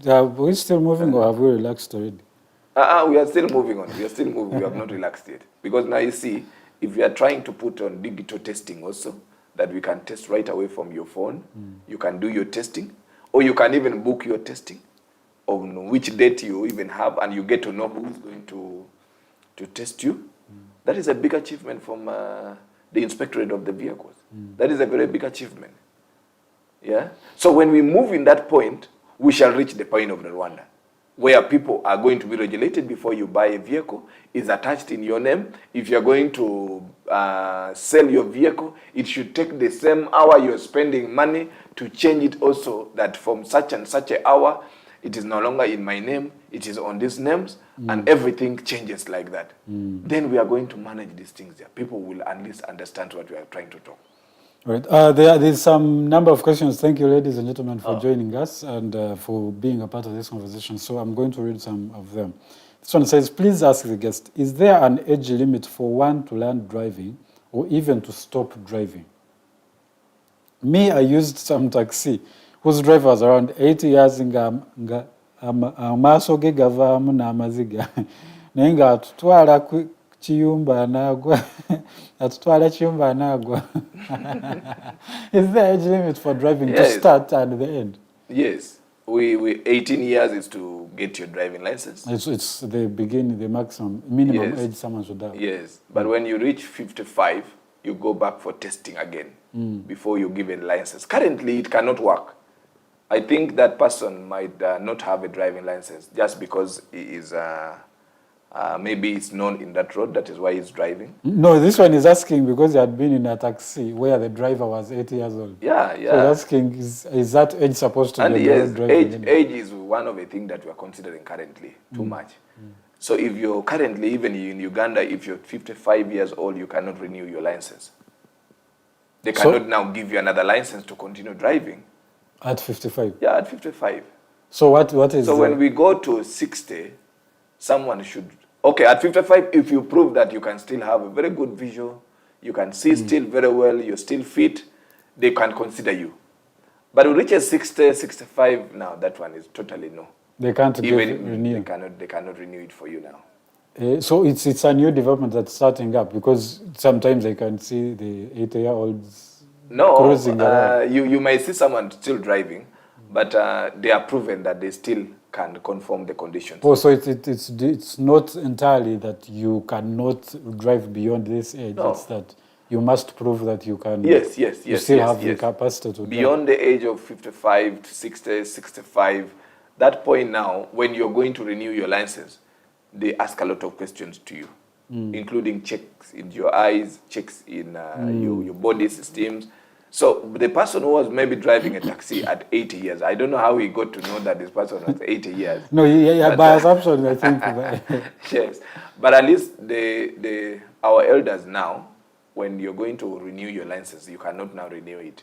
Are we still moving, or have we relaxed already? We are still moving on. We are still moving. We have not relaxed yet. Because now you see, if you are trying to put on digital testing also, that we can test right away from your phone, you can do your testing, or you can even book your testing on which date you even have, and you get to know who's going to test you. That is a big achievement from the inspectorate of the vehicles. That is a very big achievement. Yeah. So when we move in that point, we shall reach the point of the Rwanda, where people are going to be regulated before you buy a vehicle. It's attached in your name. If you're going to sell your vehicle, it should take the same hour you're spending money to change it also, that from such and such an hour, it is no longer in my name, it is on these names, and everything changes like that. Then we are going to manage these things there. People will at least understand what we are trying to talk. Right. There's some number of questions. Thank you, ladies and gentlemen, for joining us and for being a part of this conversation. So I'm going to read some of them. This one says, please ask the guest, is there an age limit for one to learn driving or even to stop driving? Me, I used some taxi whose driver was around 80 years amaso ge gavamu na amaziga. Nenga atutwala chiyumba nagwa. Atutwala chiyumba nagwa. Is there age limit for driving to start and the end? Yes. We 18 years is to get your driving license. It's the beginning, the minimum Yes. age someone should have. Yes, but when you reach 55, you go back for testing again before you give a license. Currently, it cannot work. I think that person might not have a driving license just because he is maybe it's known in that road. That is why he's driving. No, this one is asking because he had been in a taxi where the driver was 80 years old. Yeah. So he's asking, is that age supposed to And be yes, driving? age is one of the things that we are considering currently too much. So if you're currently, even in Uganda, if you're 55 years old, you cannot renew your license. They cannot now give you another license to continue driving. At 55? Yeah, at 55. So what is... So when we go to 60, someone should... Okay, at 55, if you prove that you can still have a very good visual, you can see still very well, you're still fit, they can consider you. But when it reaches 60, 65, now that one is totally no. They can't renew. They cannot renew it for you now. So it's a new development that's starting up because sometimes I can see the 80-year-olds cruising around. You might see someone still driving, but they are proven that they still can conform the conditions. Oh, so it's not entirely that you cannot drive beyond this age. No. It's that you must prove that you can. Yes. You still have the capacity to beyond the age of 55 to 60, 65. That point now, when you're going to renew your license, they ask a lot of questions to you, including checks in your eyes, checks in your body systems. So the person who was maybe driving a taxi at 80 years, I don't know how he got to know that this person was 80 years. No, but, by assumption, I think. Yes, but at least our elders now, when you're going to renew your license, you cannot now renew it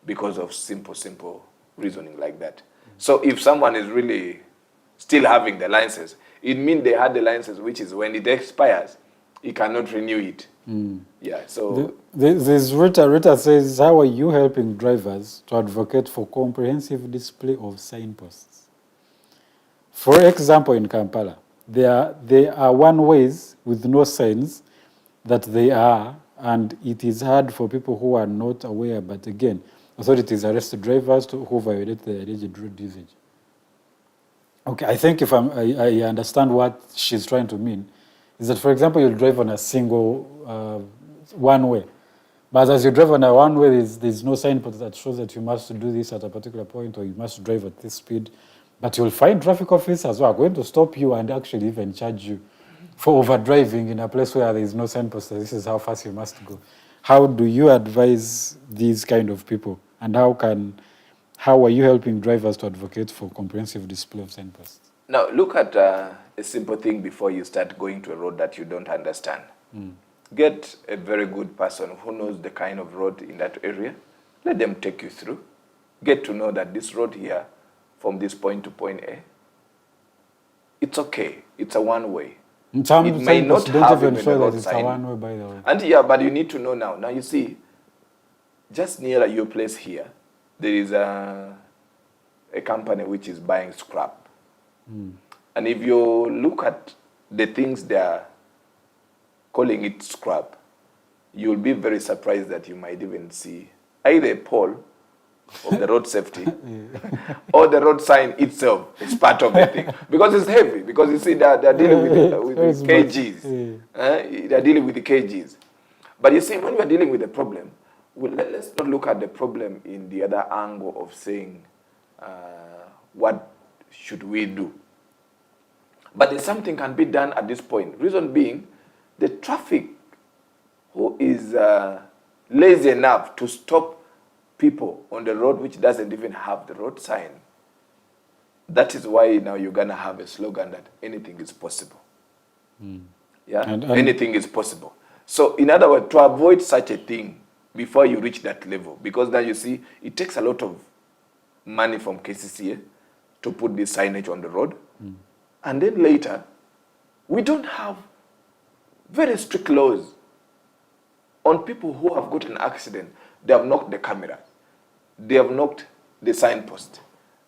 because of simple reasoning like that. So if someone is really still having the license, it means they had the license, which is when it expires, he cannot renew it. Yeah, so... This Rita says, how are you helping drivers to advocate for comprehensive display of signposts? For example, in Kampala, there are one-ways with no signs that they are, and it is hard for people who are not aware, but again, authorities arrest drivers who violate the alleged road usage. Okay, I think if I understand what she's trying to mean, is that, for example, you'll drive on a single one-way. But as you drive on a one-way, there's no signpost that shows that you must do this at a particular point or you must drive at this speed. But you'll find traffic officers who are going to stop you and actually even charge you for overdriving in a place where there is no signpost. This is how fast you must go. How do you advise these kind of people? And how are you helping drivers to advocate for comprehensive display of signposts? Now, look at a simple thing before you start going to a road that you don't understand. Get a very good person who knows the kind of road in that area. Let them take you through. Get to know that this road here, from this point to point A, it's okay. It's a one-way. Some it may not don't have even even show a that road it's sign. a one-way, by the way. And yeah, but you need to know now. Now you see, just near your place here, there is a company which is buying scrap. And if you look at the things they are calling it scrap, you'll be very surprised that you might even see either a pole of the road safety or the road sign itself is part of the thing. Because it's heavy, because you see they're dealing with kgs. They're dealing with the kgs. But you see, when we're dealing with the problem, let's not look at the problem in the other angle of saying, what should we do? But there's something can be done at this point. Reason being, the traffic who is lazy enough to stop people on the road which doesn't even have the road sign. That is why now you're going to have a slogan that anything is possible. Yeah, anything is possible. So in other words, to avoid such a thing before you reach that level, because now you see, it takes a lot of money from KCCA to put this signage on the road. And then later, we don't have very strict laws on people who have got an accident. They have knocked the camera. They have knocked the signpost.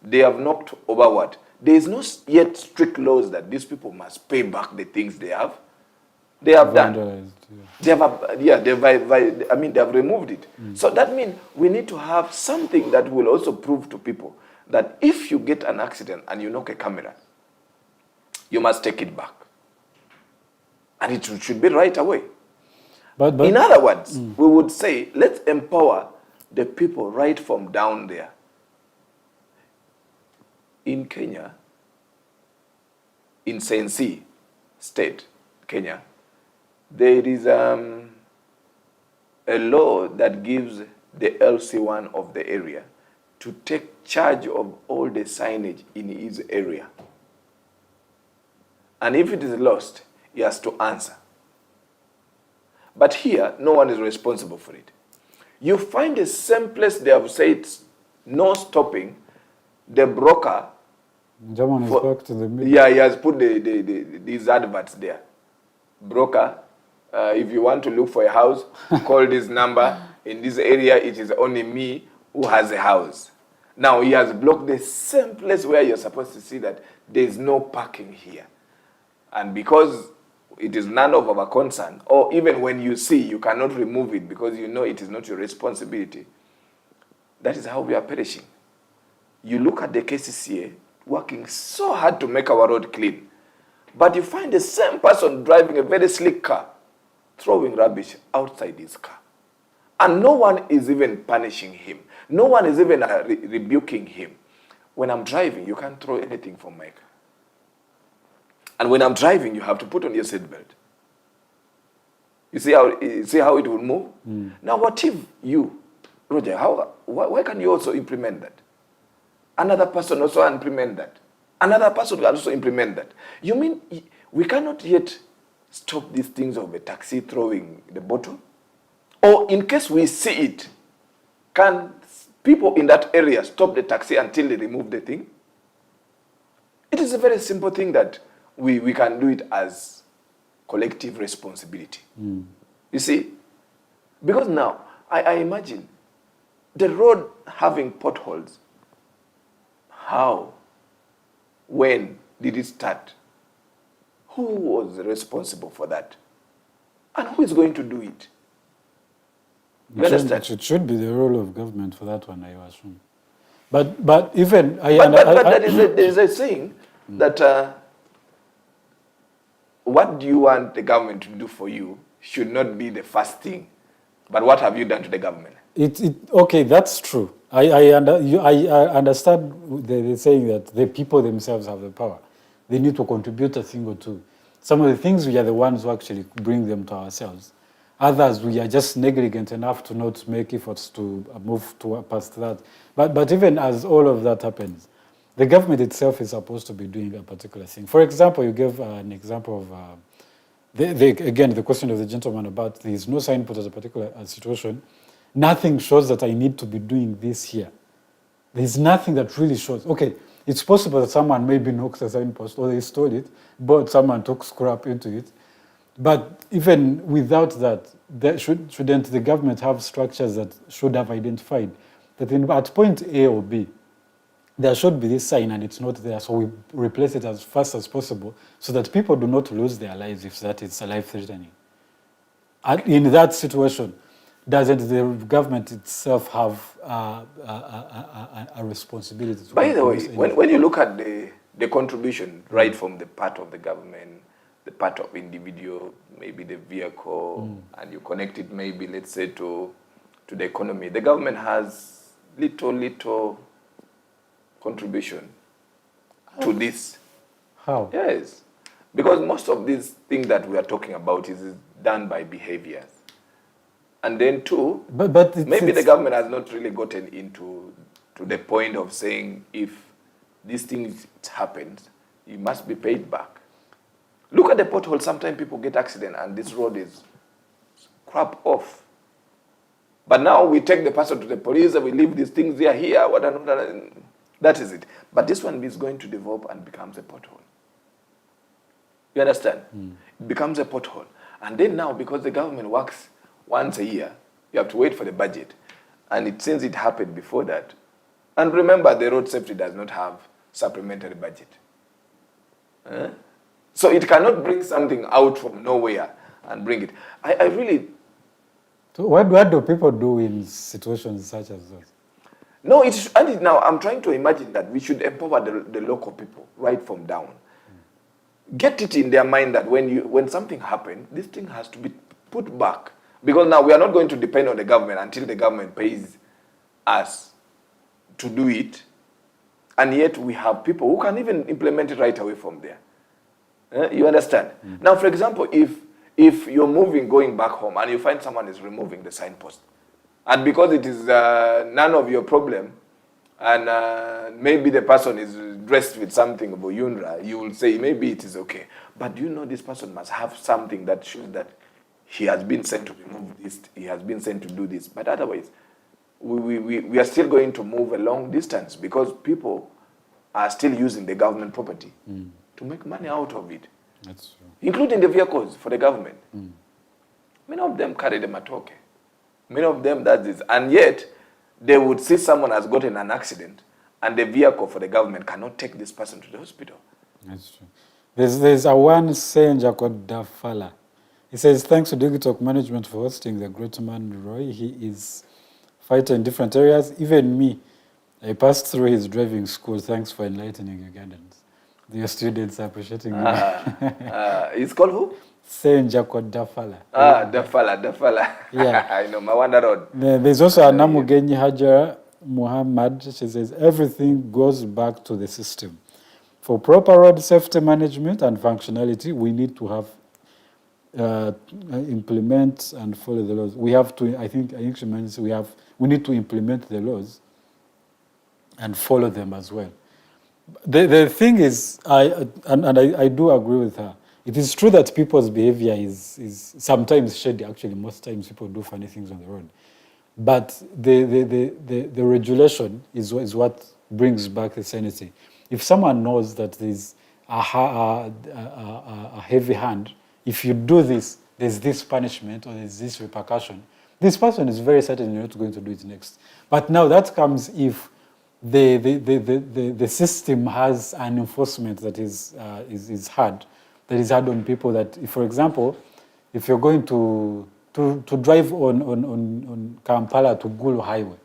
They have knocked over what? There is no yet strict laws that these people must pay back the things they have. They have done. Vandalized, They have, they have removed it. So that means we need to have something that will also prove to people that if you get an accident and you knock a camera, you must take it back. And it should be right away. But in other words, we would say, let's empower the people right from down there. In Kenya, in Sensi state, Kenya, there is a law that gives the LC1 of the area to take charge of all the signage in his area. And if it is lost, he has to answer. But here, no one is responsible for it. You find the same place they have said no stopping, the broker. German is back to the middle. Yeah, he has put these adverts there. Broker, if you want to look for a house, call this number. In this area, it is only me who has a house. Now, he has blocked the same place where you're supposed to see that there is no parking here. And because it is none of our concern, or even when you see, you cannot remove it because you know it is not your responsibility. That is how we are perishing. You look at the KCCA working so hard to make our road clean, but you find the same person driving a very slick car, throwing rubbish outside his car. And no one is even punishing him. No one is even rebuking him. When I'm driving, you can't throw anything from my car. And when I'm driving, you have to put on your seatbelt. You see how it will move? Now, what if you, Roger, why can you also implement that? Another person also implement that. Another person can also implement that. You mean we cannot yet stop these things of a taxi throwing the bottle? Or in case we see it, can people in that area stop the taxi until they remove the thing? It is a very simple thing that we can do it as collective responsibility. You see? Because now, I imagine the road having potholes. How? When did it start? Who was responsible for that? And who is going to do it? You understand? It should be the role of government for that one, I assume. But even... there is a saying that what do you want the government to do for you should not be the first thing. But what have you done to the government? Okay, that's true. I understand they're saying that the people themselves have the power. They need to contribute a thing or two. Some of the things we are the ones who actually bring them to ourselves. Others, we are just negligent enough to not make efforts to move past that. But even as all of that happens, the government itself is supposed to be doing a particular thing. For example, you gave an example of, again, the question of the gentleman about there is no signpost as a particular situation. Nothing shows that I need to be doing this here. There is nothing that really shows. Okay, it's possible that someone maybe knocked a signpost or they stole it, but someone took scrap into it. But even without that, shouldn't the government have structures that should have identified that at point A or B, there should be this sign and it's not there, so we replace it as fast as possible so that people do not lose their lives if that is life-threatening. In that situation, doesn't the government itself have a responsibility? By the way, when you look at the contribution right from the part of the government, the part of individual, maybe the vehicle, and you connect it maybe, let's say, to the economy, the government has little contribution to this. How? Yes. Because most of these things that we are talking about is done by behaviors. And then two, maybe the government has not really gotten into the point of saying if these things happen, you must be paid back. Look at the pothole. Sometimes people get accident and this road is crap off. But now we take the person to the police and we leave these things here, whatever. That is it. But this one is going to develop and becomes a pothole. You understand? It becomes a pothole. And then now, because the government works once a year, you have to wait for the budget. And since it happened before that, and remember, the road safety does not have supplementary budget. So it cannot bring something out from nowhere and bring it. I really... So what do people do in situations such as those? No, and now I'm trying to imagine that we should empower the local people right from down. Get it in their mind that when something happens, this thing has to be put back. Because now we are not going to depend on the government until the government pays us to do it. And yet we have people who can even implement it right away from there. You understand? Now, for example, if you're moving, going back home, and you find someone is removing the signpost, and because it is none of your problem, and maybe the person is dressed with something of Oyunra, you will say maybe it is okay. But do you know this person must have something that shows that he has been sent to remove this, he has been sent to do this. But otherwise, we are still going to move a long distance because people are still using the government property to make money out of it. That's true. Including the vehicles for the government. Many of them carry the matoke. Many of them does this. And yet, they would see someone has gotten an accident and the vehicle for the government cannot take this person to the hospital. That's true. There's a one Senja called Dafala. He says, thanks to Digitalk management for hosting the great man Roy. He is fighting in different areas. Even me, I passed through his driving school. Thanks for enlightening Ugandans. Your students are appreciating me. It's called who? Senja called Dafala. Dafala. Yeah. I know, Mawanda Road. There's also a Namugenyi Hajara Muhammad. She says, everything goes back to the system. For proper road safety management and functionality, we need to have implement and follow the laws. We have to, I think she mentions we need to implement the laws and follow them as well. The thing is, I do agree with her. It is true that people's behavior is sometimes shady. Actually, most times people do funny things on the road. But the regulation is what brings back the sanity. If someone knows that there's a heavy hand, if you do this, there's this punishment or there's this repercussion, this person is very certain you're not going to do it next. But now that comes if the system has an enforcement that is hard, that is hard on people. That, if, for example, if you're going to drive on Kampala to Gulu Highway,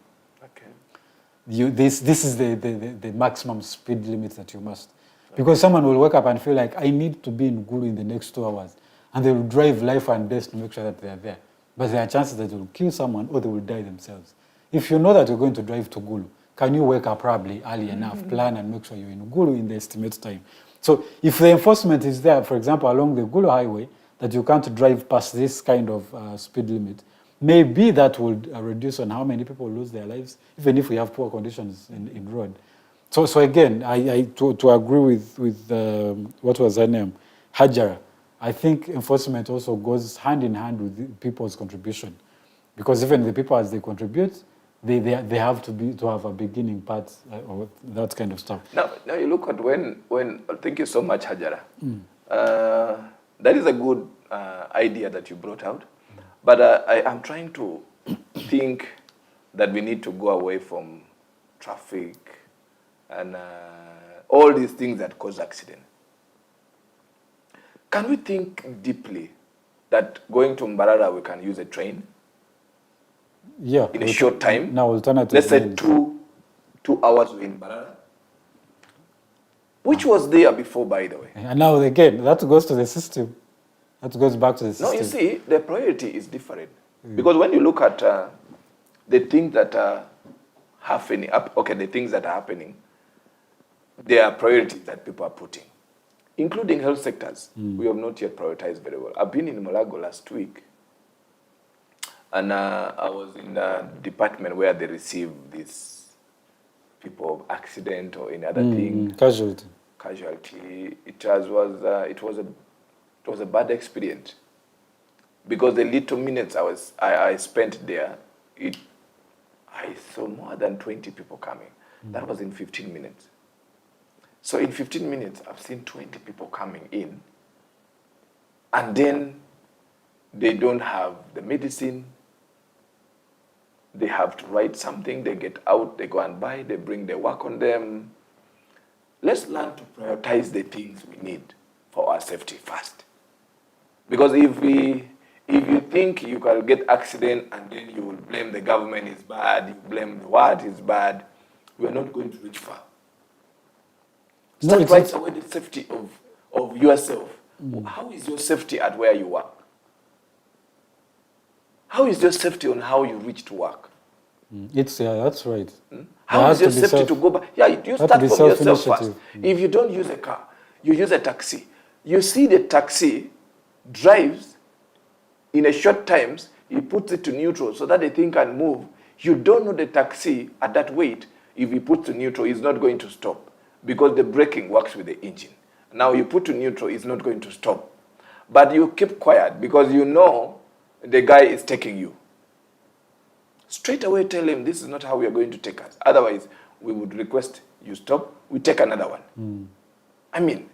this is the maximum speed limit that you must. Because someone will wake up and feel like, I need to be in Gulu in the next 2 hours. And they will drive life and death to make sure that they are there. But there are chances that they will kill someone or they will die themselves. If you know that you're going to drive to Gulu, can you wake up probably early enough, plan and make sure you're in Gulu in the estimated time? So if the enforcement is there, for example, along the Gulu Highway, that you can't drive past this kind of speed limit, maybe that would reduce on how many people lose their lives, even if we have poor conditions in road. So again, to agree with what was her name, Hajara, I think enforcement also goes hand in hand with people's contribution, because even the people as they contribute, they have to have a beginning part or that kind of stuff. Now you look at when thank you so much, Hajara. That is a good idea that you brought out, but I'm trying to think that we need to go away from traffic and all these things that cause accident. Can we think deeply that going to Mbarara we can use a train? Yeah. In a short time? Now, alternative. Let's say 2 hours in Mbarara. Which was there before, by the way. And now again, that goes to the system. That goes back to the system. No, you see, the priority is different. Because when you look at the things that are happening, the things that are happening, there are priorities that people are putting, including health sectors. We have not yet prioritized very well. I've been in Mulago last week, and I was in the department where they receive these people of accident or any other thing. Casualty. It was a bad experience, because the little minutes I spent there, I saw more than 20 people coming. That was in 15 minutes. So in 15 minutes, I've seen 20 people coming in, and then they don't have the medicine. They have to write something, they get out, they go and buy, they bring their work on them. Let's learn to prioritize the things we need for our safety first. Because if you think you can get accident and then you will blame the government is bad, you blame the what is bad, we are not going to reach far. Start right away the safety of yourself. How is your safety at where you work? How is your safety on how you reach to work? That's right. How is your safety to go back? Yeah, you start from yourself first. If you don't use a car, you use a taxi. You see the taxi drives in a short times, he puts it to neutral so that the thing can move. You don't know the taxi at that weight, if he puts to neutral, it's not going to stop because the braking works with the engine. Now you put to neutral, it's not going to stop. But you keep quiet because you know the guy is taking you. Straight away tell him this is not how we are going to take us. Otherwise, we would request you stop, we take another one. I mean,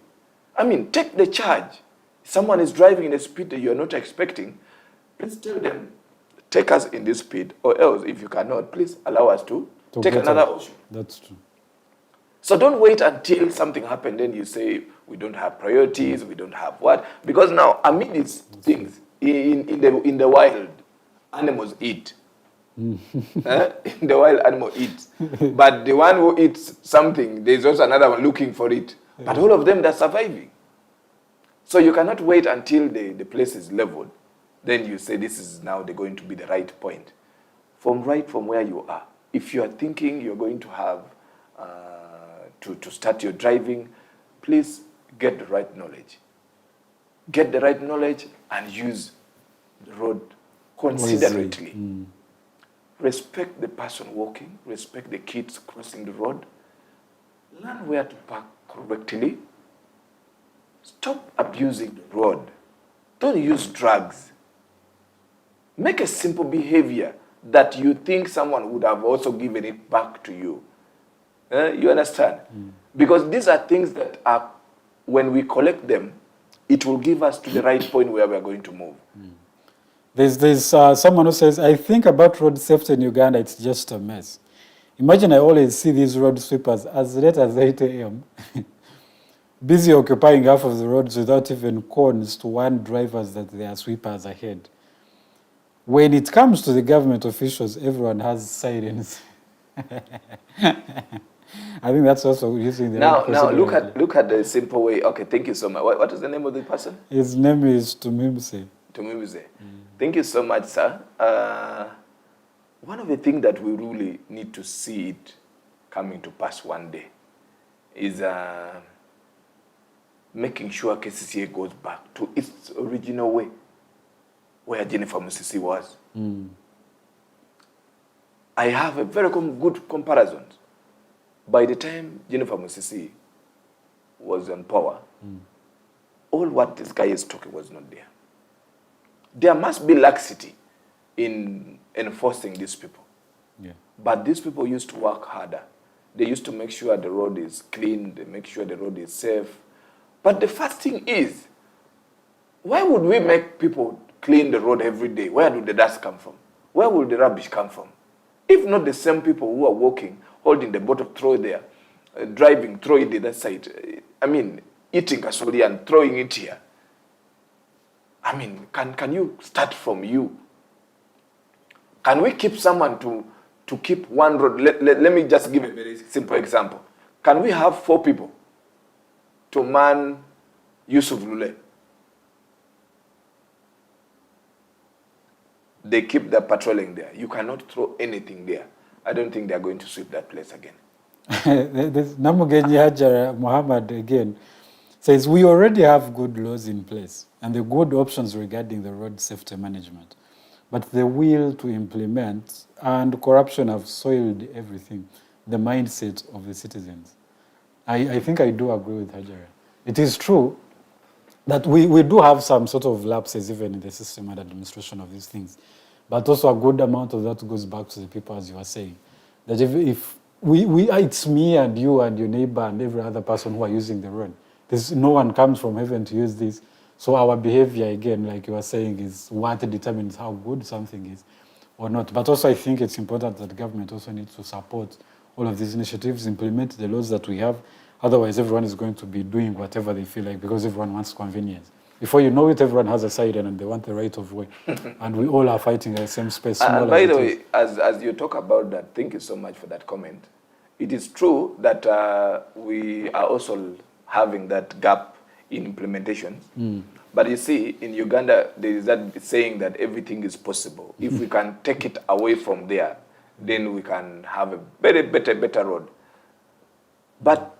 take the charge. Someone is driving in a speed that you are not expecting. Please tell them, take us in this speed, or else if you cannot, please allow us to take another option. That's true. So don't wait until something happened, then you say, we don't have priorities, we don't have what. Because now, amid these things, in the wild, animals eat. In the wild, animal eats. But the one who eats something, there's also another one looking for it. But all of them, they're surviving. So you cannot wait until the place is leveled. Then you say, this is now going to be the right point. From where you are. If you are thinking you're going to have to start your driving, please get the right knowledge. Get the right knowledge and use the road considerately. Respect the person walking, respect the kids crossing the road. Learn where to park correctly. Stop abusing the road. Don't use drugs. Make a simple behavior that you think someone would have also given it back to you. You understand? Because these are things that are, when we collect them, it will give us to the right point where we are going to move. There's someone who says, I think about road safety in Uganda, it's just a mess. Imagine I always see these road sweepers as late as 8 a.m. busy occupying half of the roads without even cones to warn drivers that there are sweepers ahead. When it comes to the government officials, everyone has sirens. I think that's also using the... Now look at the simple way. Okay, thank you so much. What is the name of the person? His name is Tumimse. Tumimse. Thank you so much, sir. One of the things that we really need to see it coming to pass one day is making sure KCCA goes back to its original way, where Jennifer Musisi was. I have a very good comparison. By the time Jennifer Musisi was on power, all what this guy is talking was not there. There must be laxity in enforcing these people. But these people used to work harder. They used to make sure the road is clean, they make sure the road is safe. But the first thing is, why would we make people clean the road every day? Where do the dust come from? Where will the rubbish come from? If not the same people who are walking, holding the bottle, throw it there, driving, throw it the other side. I mean, eating kasoli and throwing it here. I mean, can you start from you? Can we keep someone to keep one road? Let me just give a very simple example. Can we have 4 people to man Yusuf Lule? They keep the patrolling there. You cannot throw anything there. I don't think they're going to sweep that place again. Namugenyi Hajar Muhammad again says, we already have good laws in place and the good options regarding the road safety management. But the will to implement and corruption have soiled everything, the mindset of the citizens. I think I do agree with Hajara. It is true that we do have some sort of lapses even in the system and administration of these things. But also a good amount of that goes back to the people, as you were saying. That if it's me and you and your neighbor and every other person who are using the road. No one comes from heaven to use this. So our behavior, again, like you were saying, is what determines how good something is or not. But also I think it's important that the government also needs to support all of these initiatives, implement the laws that we have. Otherwise, everyone is going to be doing whatever they feel like because everyone wants convenience. Before you know it, everyone has a siren and they want the right of way. And we all are fighting in the same space. And by the way, as you talk about that, thank you so much for that comment. It is true that we are also having that gap in implementation. But you see, in Uganda, there is that saying that everything is possible. If we can take it away from there, then we can have a better road. But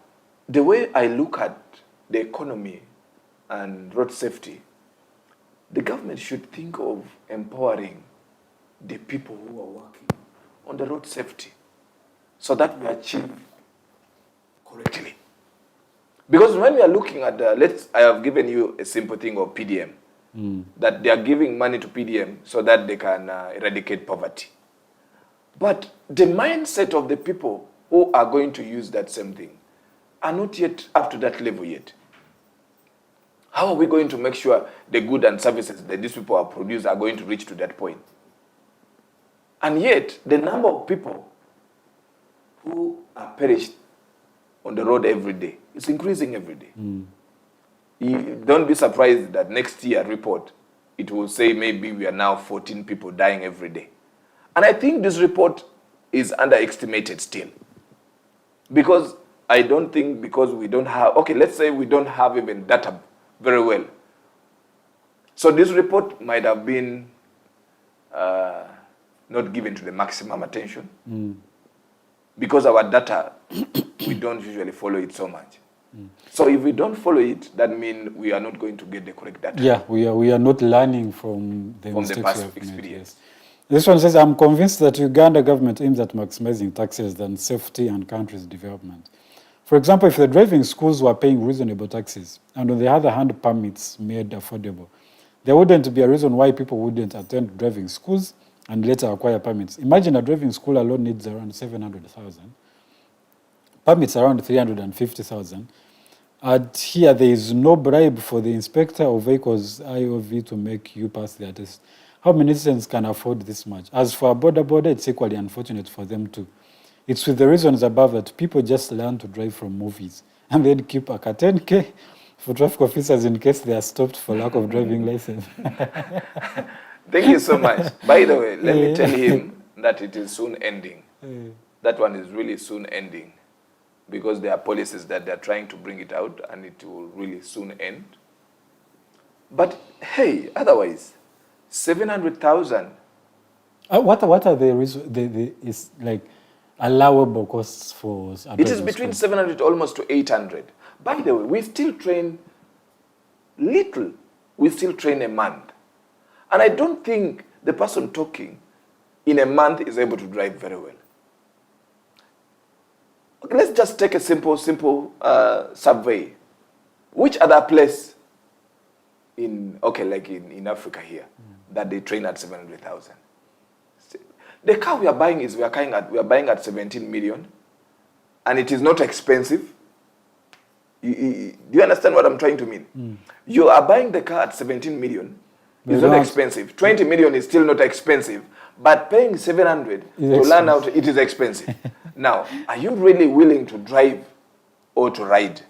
the way I look at the economy and road safety, the government should think of empowering the people who are working on the road safety so that we achieve correctly. Because when we are looking at I have given you a simple thing of PDM, that they are giving money to PDM so that they can eradicate poverty. But the mindset of the people who are going to use that same thing are not yet up to that level yet. How are we going to make sure the goods and services that these people are producing are going to reach to that point? And yet, the number of people who are perished on the road every day is increasing every day. You don't be surprised that next year report, it will say maybe we are now 14 people dying every day. And I think this report is underestimated still. Because I don't think because we don't have, okay, let's say we don't have even data very well. So this report might have been not given to the maximum attention. Because our data, we don't usually follow it so much. So if we don't follow it, that means we are not going to get the correct data. Yeah, we are not learning from the past experience. Yes. This one says, I'm convinced that Uganda government aims at maximizing taxes than safety and country's development. For example, if the driving schools were paying reasonable taxes, and on the other hand, permits made affordable, there wouldn't be a reason why people wouldn't attend driving schools and later acquire permits. Imagine a driving school alone needs around 700,000. Permits around 350,000. And here there is no bribe for the inspector of vehicles IOV to make you pass their test. How many citizens can afford this much? As for a border, it's equally unfortunate for them too. It's with the reasons above that people just learn to drive from movies and then keep a 10K for traffic officers in case they are stopped for lack of driving license. Thank you so much. By the way, let me tell him that it is soon ending. That one is really soon ending because there are policies that they're trying to bring it out and it will really soon end. But hey, otherwise, 700,000. What are the is like allowable costs for? It is between 700 almost to 800. By the way, we still train little. We still train a month. And I don't think the person talking in a month is able to drive very well. Okay, let's just take a simple survey. Which other place in Africa here that they train at 700,000? The car we are buying at 17 million, and it is not expensive. Do you understand what I'm trying to mean? You are buying the car at 17 million. It's not expensive. 20 million is still not expensive, but paying 700 to learn out, it is expensive. Now, are you really willing to drive or to ride?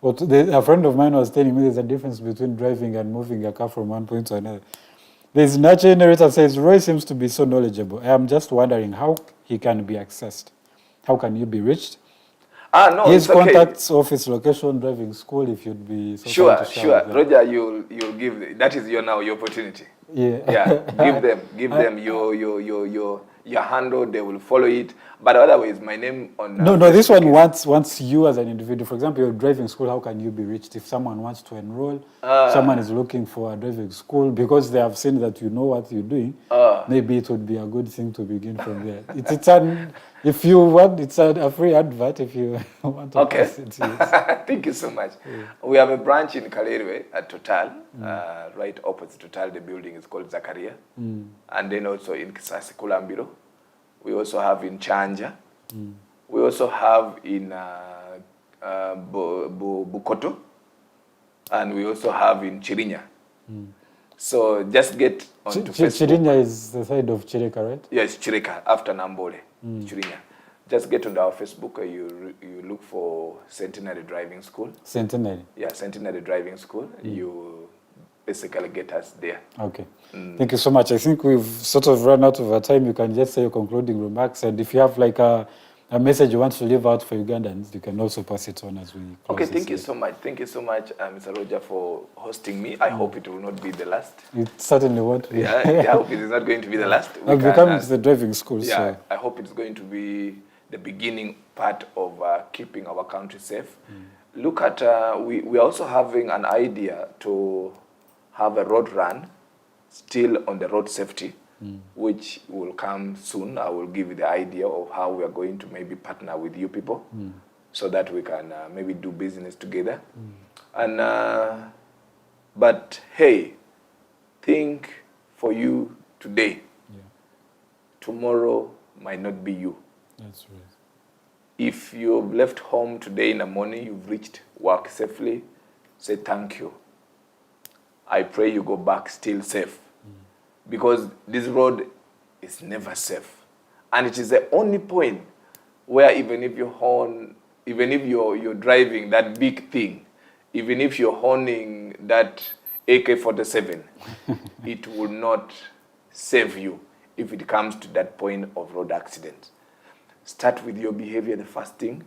Well, a friend of mine was telling me there's a difference between driving and moving a car from one point to another. There's natural narrator says, Roy seems to be so knowledgeable. I am just wondering how he can be accessed. How can you be reached? No, his contacts, office, location, driving school, if you'd be so sure. Roger, you'll give, that is your opportunity. Yeah. Give them your handle, they will follow it. But otherwise, my name on... No, this one wants you as an individual. For example, you're driving school, how can you be reached? If someone wants to enroll, someone is looking for a driving school, because they have seen that you know what you're doing, maybe it would be a good thing to begin from there. If you want, it's a free advert if you want to pass it. Yes. Thank you so much. Yeah. We have a branch in Kalerwe at Total, right opposite Total. The building is called Zakaria. And then also in Kisasi Kulambiro. We also have in Chanja. We also have in Bukoto. And we also have in Chirinya. So just get onto Facebook. Chirinya is the side of Chireka, right? Yes, Chireka, after Nambole. Chirinya. just get on our Facebook. You look for Centenary Driving School. Centenary? Yeah, Centenary Driving School. You basically get us there. Okay. Thank you so much. I think we've sort of run out of our time. You can just say your concluding remarks. And if you have like a message you want to leave out for Ugandans, you can also pass it on as we close. Okay, thank you so much. Thank you so much, Mr. Roger, for hosting me. I hope it will not be the last. It certainly won't be. Yeah, I hope it is not going to be the last. I've become the driving school. Yeah, so. I hope it's going to be the beginning part of keeping our country safe. Look at, we are also having an idea to have a road run still on the road safety, which will come soon. I will give you the idea of how we are going to maybe partner with you people so that we can maybe do business together. And but hey, think for you today. Tomorrow might not be you. That's right. If you've left home today in the morning, you've reached work safely, say thank you. I pray you go back still safe. Because this road is never safe. And it is the only point where even if you horn, even if you're driving that big thing, even if you're horning that AK-47, it will not save you if it comes to that point of road accident. Start with your behavior, the first thing.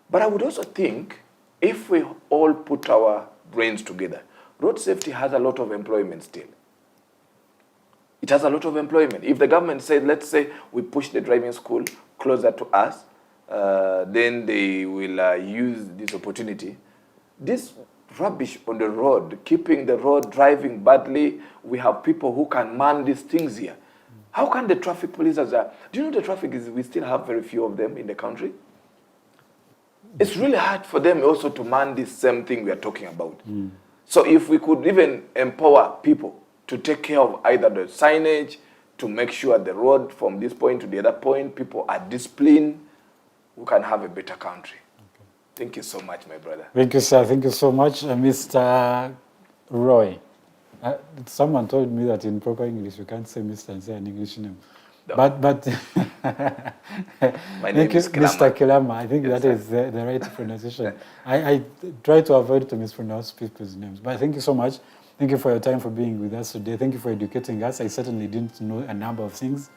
But I would also think if we all put our brains together, road safety has a lot of employment still. It has a lot of employment. If the government said, let's say we push the driving school closer to us, then they will use this opportunity. This rubbish on the road, keeping the road driving badly, we have people who can man these things here. How can the traffic police, do you know the traffic is, we still have very few of them in the country? It's really hard for them also to man this same thing we are talking about. So if we could even empower people to take care of either the signage, to make sure the road from this point to the other point, people are disciplined, we can have a better country. Okay. Thank you so much, my brother. Thank you, sir. Thank you so much, Mr. Roy. Someone told me that in proper English, you can't say Mr. and say an English name. No. But my name is Kilama. Mr. Kilama. I think yes, that is the right pronunciation. I try to avoid to mispronounce people's names. But thank you so much. Thank you for your time, for being with us today. Thank you for educating us. I certainly didn't know a number of things.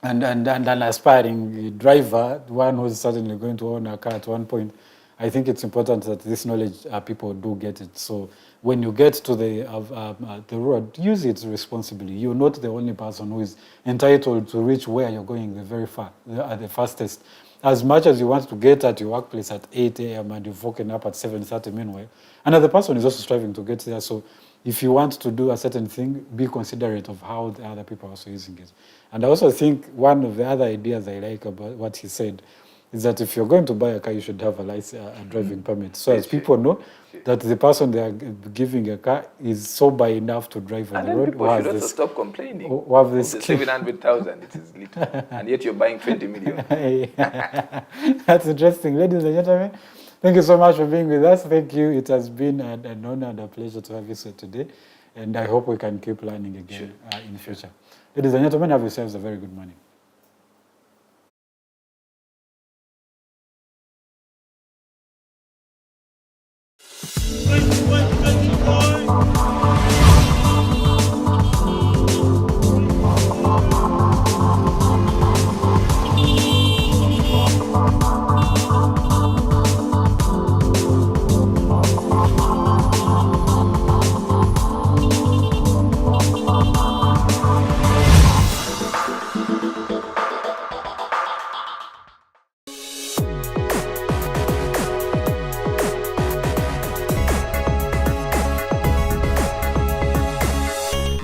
And an aspiring driver, one who's certainly going to own a car at one point, I think it's important that this knowledge, people do get it. So when you get to the road, use it responsibly. You're not the only person who is entitled to reach where you're going the fastest. As much as you want to get at your workplace at 8 a.m. and you've woken up at 7:30 meanwhile, another person is also striving to get there. So if you want to do a certain thing, be considerate of how the other people are also using it. And I also think one of the other ideas I like about what he said is that if you're going to buy a car, you should have a driving permit. So as people know that the person they are giving a car is sober enough to drive on the road. And people should also stop complaining. Of the 700,000, it is little. And yet you're buying 20 million. That's interesting. Ladies and gentlemen, thank you so much for being with us. Thank you. It has been an honor and a pleasure to have you here today. And I hope we can keep learning again in the future. Ladies and gentlemen, have yourselves a very good morning.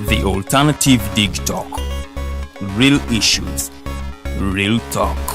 The Alternative Digitalk. Real issues, real talk.